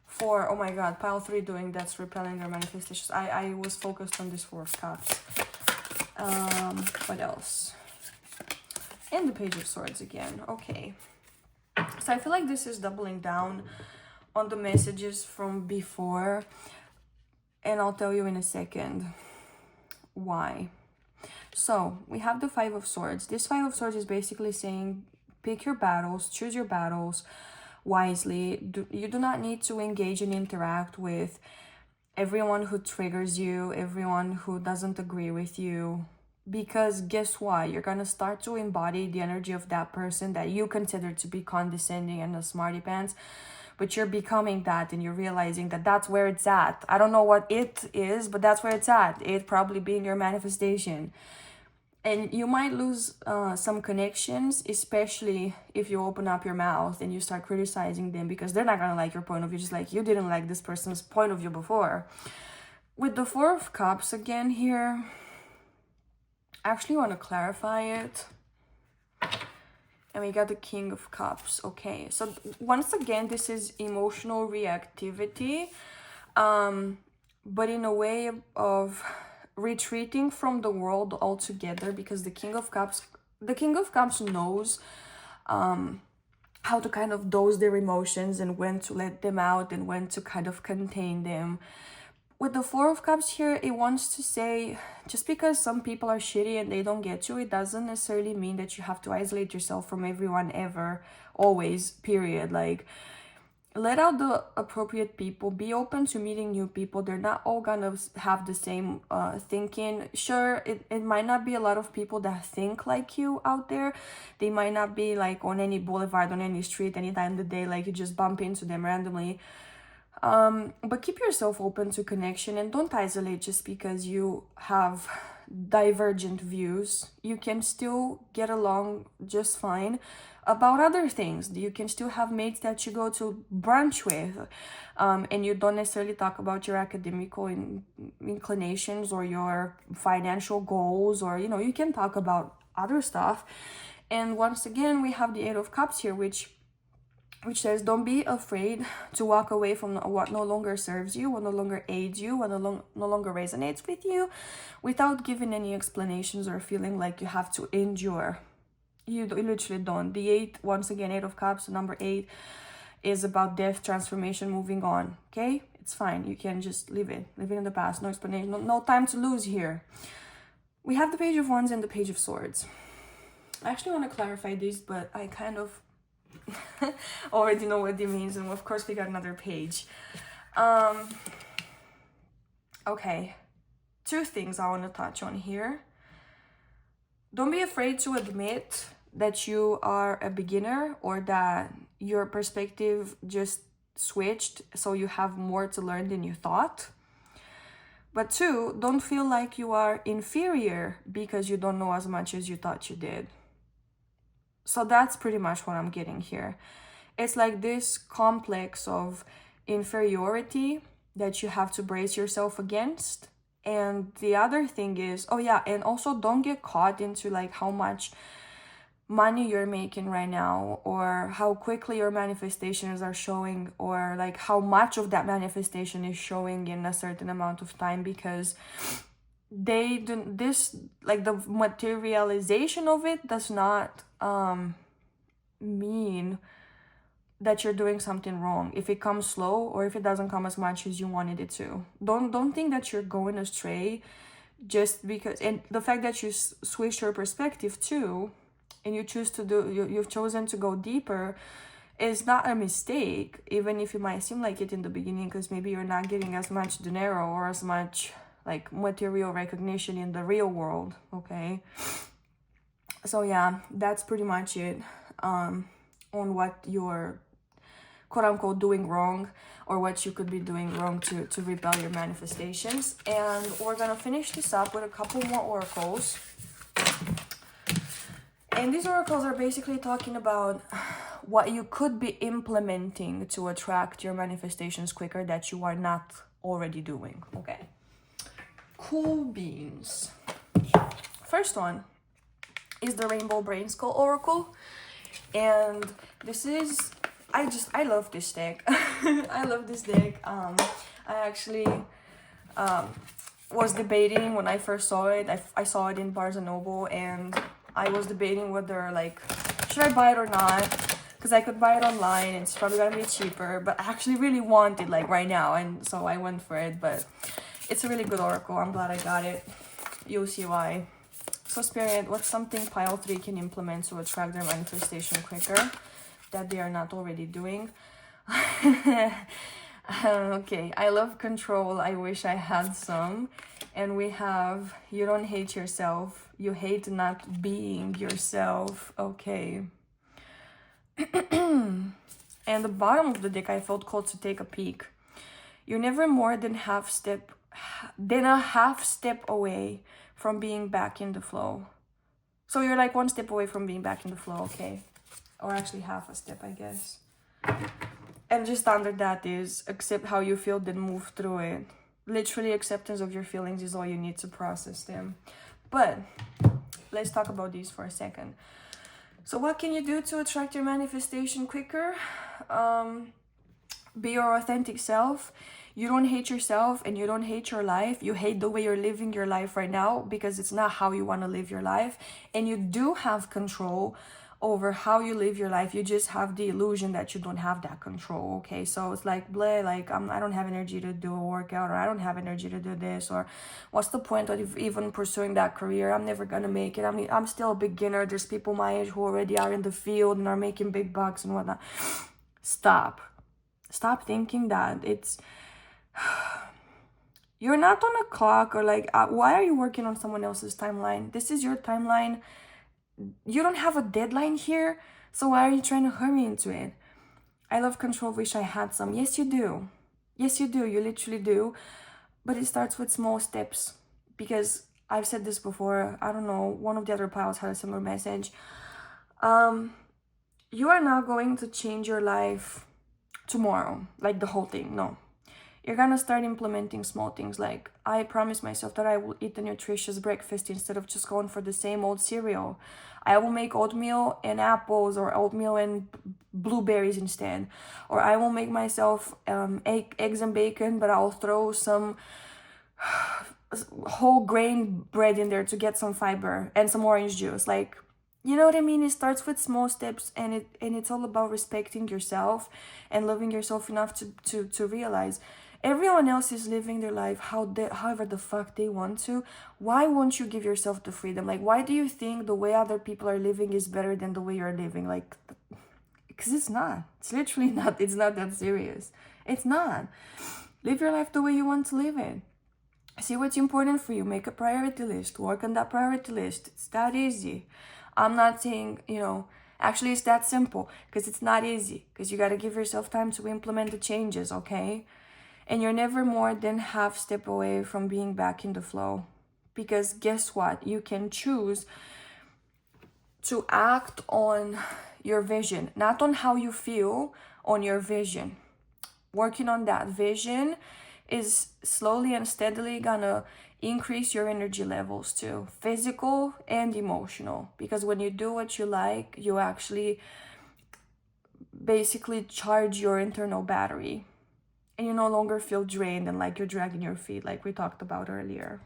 4, oh my god, pile 3 doing that's repelling their manifestations. I was focused on this Four of Cups. What else? And the Page of Swords again. Okay. So I feel like this is doubling down on the messages from before. And I'll tell you in a second why. So we have the Five of Swords. This Five of Swords is basically saying, pick your battles, choose your battles wisely. You do not need to engage and interact with everyone who triggers you, everyone who doesn't agree with you. Because guess what? You're going to start to embody the energy of that person that you consider to be condescending and a smarty pants. But you're becoming that, and you're realizing that that's where it's at. I don't know what it is, but that's where it's at. It probably being your manifestation. And you might lose some connections, especially if you open up your mouth and you start criticizing them, because they're not going to like your point of view, just like you didn't like this person's point of view before. With the Four of Cups again here, I actually want to clarify it. And we got the King of Cups. Okay, so once again, this is emotional reactivity, but in a way of retreating from the world altogether, because the King of Cups knows how to kind of dose their emotions and when to let them out and when to kind of contain them. With the Four of Cups here, it wants to say, just because some people are shitty and they don't get you, it doesn't necessarily mean that you have to isolate yourself from everyone ever, always, period. Like, let out the appropriate people, be open to meeting new people. They're not all gonna have the same thinking. Sure, it might not be a lot of people that think like you out there. They might not be like on any boulevard, on any street, any time of the day, like you just bump into them randomly. But keep yourself open to connection and don't isolate just because you have divergent views. You can still get along just fine about other things. You can still have mates that you go to brunch with, and you don't necessarily talk about your academical inclinations or your financial goals, or you can talk about other stuff. And once again, we have the Eight of Cups here, which says don't be afraid to walk away from what no longer serves you, what no longer aids you, what no longer resonates with you, without giving any explanations or feeling like you have to endure. You literally don't. The eight, once again, Eight of Cups, number 8 is about death, transformation, moving on. Okay, it's fine. You can just leave it in the past. No explanation, no time to lose here. We have the Page of Wands and the Page of Swords. I actually want to clarify this, but I kind of already know what it means, and of course we got another page. Okay, 2 things I want to touch on here. Don't be afraid to admit that you are a beginner or that your perspective just switched, so you have more to learn than you thought. But 2, don't feel like you are inferior because you don't know as much as you thought you did. So that's pretty much what I'm getting here. It's like this complex of inferiority that you have to brace yourself against. And the other thing is, oh yeah, and also don't get caught into like how much money you're making right now, or how quickly your manifestations are showing, or like how much of that manifestation is showing in a certain amount of time, because they do this, like the materialization of it does not mean that you're doing something wrong if it comes slow or if it doesn't come as much as you wanted it to. Don't think that you're going astray just because, and the fact that you switch your perspective too, and you choose to do, you've chosen to go deeper, is not a mistake, even if it might seem like it in the beginning, because maybe you're not getting as much dinero or as much like material recognition in the real world. Okay, so yeah, that's pretty much it on what you're quote-unquote doing wrong, or what you could be doing wrong to repel your manifestations. And we're gonna finish this up with a couple more oracles, and these oracles are basically talking about what you could be implementing to attract your manifestations quicker that you are not already doing. Okay, cool beans. First one is the Rainbow Brain Skull Oracle, and this is, I love this deck. I love this deck. I actually was debating when I first saw it. I saw it in Barnes & Noble, and I was debating whether like should I buy it or not, because I could buy it online, it's probably gonna be cheaper, but I actually really want it like right now, and so I went for it. But it's a really good oracle. I'm glad I got it. You'll see why. So Spirit, what's something pile 3 can implement to attract their manifestation quicker that they are not already doing? Okay, I love control. I wish I had some. And we have, you don't hate yourself. You hate not being yourself. Okay. And the bottom of the deck, I felt called to take a peek. You're never more than a half step away from being back in the flow. So you're like 1 step away from being back in the flow, okay? Or actually half a step, I guess. And just under that is accept how you feel, then move through it. Literally, acceptance of your feelings is all you need to process them. But let's talk about these for a second. So what can you do to attract your manifestation quicker? Be your authentic self. You don't hate yourself and you don't hate your life. You hate the way you're living your life right now because it's not how you want to live your life. And you do have control over how you live your life. You just have the illusion that you don't have that control. Okay, so it's like bleh, like I don't have energy to do a workout, or I don't have energy to do this, or what's the point of even pursuing that career? I'm never gonna make it. I mean, I'm still a beginner. There's people my age who already are in the field and are making big bucks and whatnot. Stop thinking that. It's you're not on a clock, or like why are you working on someone else's timeline? This is your timeline. You don't have a deadline here, so why are you trying to hurry into it? I love control, wish I had some. Yes, you do. Yes, you do. You literally do. But it starts with small steps. Because I've said this before. I don't know. One of the other piles had a similar message. You are not going to change your life tomorrow. Like the whole thing. No. You're gonna start implementing small things. Like, I promise myself that I will eat a nutritious breakfast instead of just going for the same old cereal. I will make oatmeal and apples, or oatmeal and blueberries instead. Or I will make myself eggs and bacon, but I'll throw some whole grain bread in there to get some fiber and some orange juice. Like, you know what I mean? It starts with small steps, and it's all about respecting yourself and loving yourself enough to realize everyone else is living their life however the fuck they want to. Why won't you give yourself the freedom? Like, why do you think the way other people are living is better than the way you're living? Like, because it's not. It's literally not. It's not that serious. It's not. Live your life the way you want to live it. See what's important for you. Make a priority list. Work on that priority list. It's that easy. I'm not saying, actually it's that simple, because it's not easy, because you got to give yourself time to implement the changes, okay? And you're never more than half step away from being back in the flow. Because guess what? You can choose to act on your vision, not on how you feel, on your vision. Working on that vision is slowly and steadily gonna increase your energy levels too, physical and emotional. Because when you do what you like, you actually basically charge your internal battery. And you no longer feel drained and like you're dragging your feet, like we talked about earlier.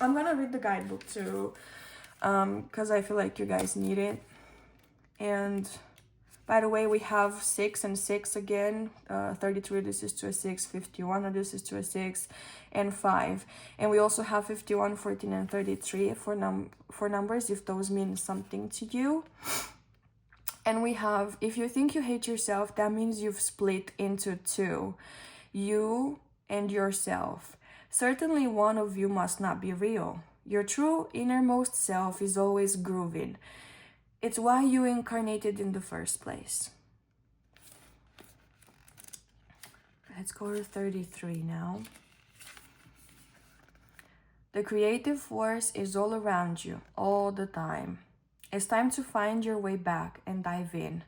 I'm gonna read the guidebook too, because I feel like you guys need it. And by the way, we have 6 and 6 again. 33 reduces to a 6, 51 reduces to a 6, and 5. And we also have 51, 14, and 33 for numbers, if those mean something to you. And we have, if you think you hate yourself, that means you've split into 2. You and yourself. Certainly one of you must not be real. Your true innermost self is always grooving. It's why you incarnated in the first place. Let's go to 33 now. The creative force is all around you, all the time. It's time to find your way back and dive in.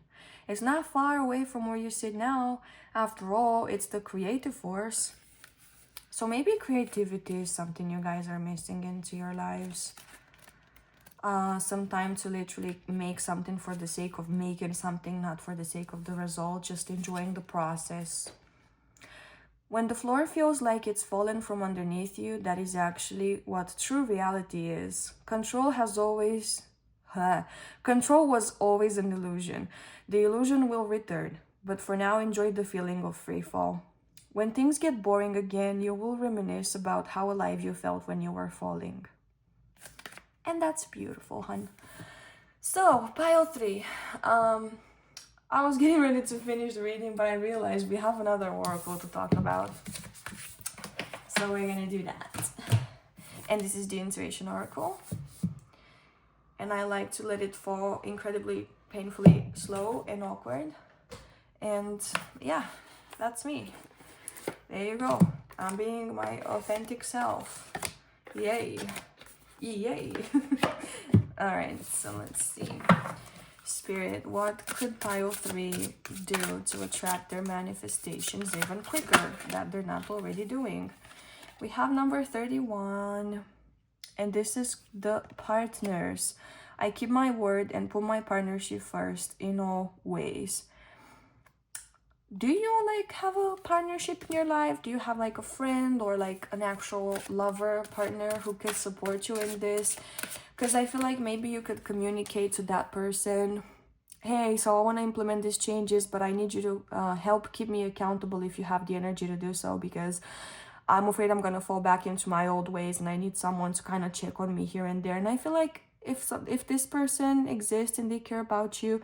It's not far away from where you sit now. After all, it's the creative force. So maybe creativity is something you guys are missing into your lives. Some time to literally make something for the sake of making something, not for the sake of the result, just enjoying the process. When the floor feels like it's fallen from underneath you, that is actually what true reality is. Control was always an illusion. The illusion will return, but for now enjoy the feeling of free fall. When things get boring again, you will reminisce about how alive you felt when you were falling. And that's beautiful, hun. So, pile 3. I was getting ready to finish the reading, but I realized we have another oracle to talk about. So we're gonna do that. And this is the Intuition Oracle. And I like to let it fall incredibly, painfully slow and awkward. And yeah, that's me. There you go. I'm being my authentic self. Yay. Yay. Alright, so let's see. Spirit, what could pile 3 do to attract their manifestations even quicker that they're not already doing? We have number 31. And this is the partners. I keep my word and put my partnership first in all ways. Do you have a partnership in your life? Do you have a friend or an actual lover, partner who could support you in this? Because I feel like maybe you could communicate to that person, hey, so I want to implement these changes, but I need you to help keep me accountable if you have the energy to do so, because I'm afraid I'm going to fall back into my old ways and I need someone to kind of check on me here and there. And I feel like if this person exists and they care about you,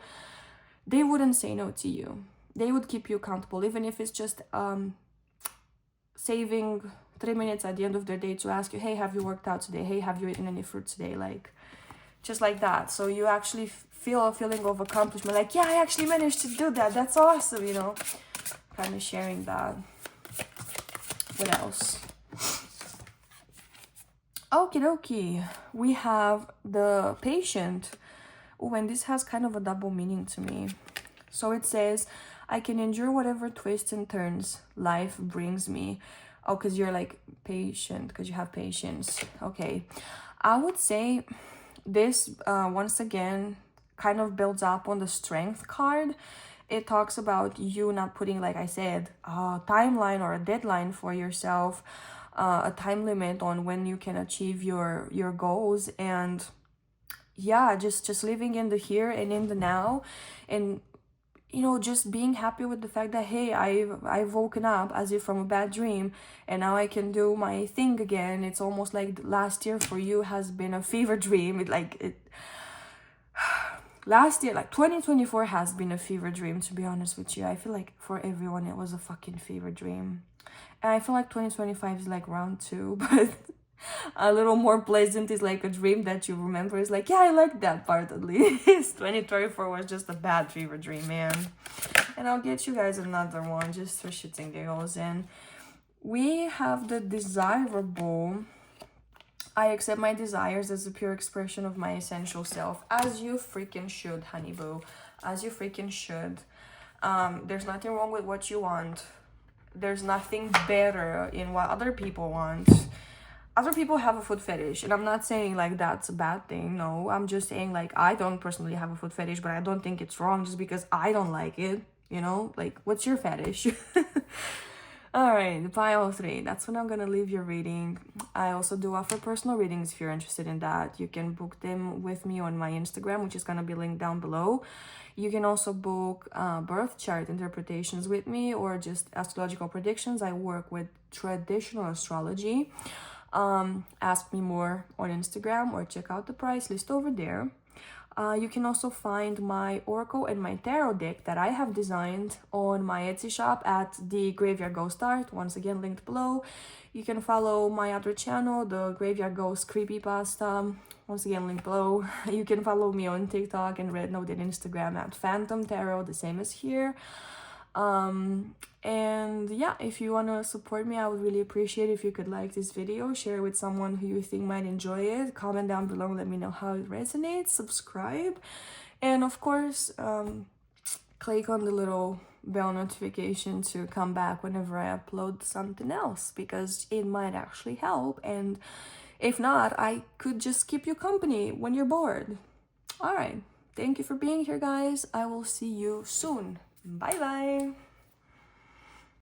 they wouldn't say no to you. They would keep you accountable, even if it's just saving 3 minutes at the end of their day to ask you, hey, have you worked out today? Hey, have you eaten any fruit today? Just like that. So you actually feel a feeling of accomplishment. Yeah, I actually managed to do that. That's awesome, Kind of sharing that. What else? Okie dokie. We have the patient. Oh, and this has kind of a double meaning to me. So it says, I can endure whatever twists and turns life brings me. Oh, because you're like patient, because you have patience. Okay. I would say this, once again, kind of builds up on the strength card. It talks about you not putting, like I said, a timeline or a deadline for yourself, a time limit on when you can achieve your goals, and yeah, just living in the here and in the now, and you know, just being happy with the fact that, hey, I've woken up as if from a bad dream, and now I can do my thing again. It's almost like last year for you has been a fever dream. Last year, like 2024 has been a fever dream, to be honest with you. I feel like for everyone it was a fucking fever dream. And I feel like 2025 is like round two, but a little more pleasant is like a dream that you remember. It's like, yeah, I like that part at least. 2024 was just a bad fever dream, man. And I'll get you guys another one just for shits and giggles. And we have the desirable. I accept my desires as a pure expression of my essential self. As you freaking should, honey boo. As you freaking should. There's nothing wrong with what you want. There's nothing better in what other people want. Other people have a foot fetish, and I'm not saying like that's a bad thing. No, I'm just saying like I don't personally have a foot fetish, but I don't think it's wrong just because I don't like it. You know, like what's your fetish? All right, the pile 3. That's when I'm gonna leave your reading. I also do offer personal readings if you're interested in that. You can book them with me on my Instagram, which is gonna be linked down below. You can also book birth chart interpretations with me, or just astrological predictions. I work with traditional astrology. Ask me more on Instagram, or check out the price list over there. You can also find my Oracle and my Tarot deck that I have designed on my Etsy shop at the Graveyard Ghost Art, once again linked below. You can follow my other channel, the Graveyard Ghost Creepypasta, once again linked below. You can follow me on TikTok and RedNot and Instagram at Phantom Tarot, the same as here. And yeah, if you want to support me, I would really appreciate if you could like this video, share it with someone who you think might enjoy it, comment down below, let me know how it resonates, subscribe, and of course click on the little bell notification to come back whenever I upload something else, because it might actually help. And if not, I could just keep you company when you're bored. All right, thank you for being here, guys. I will see you soon. Bye bye.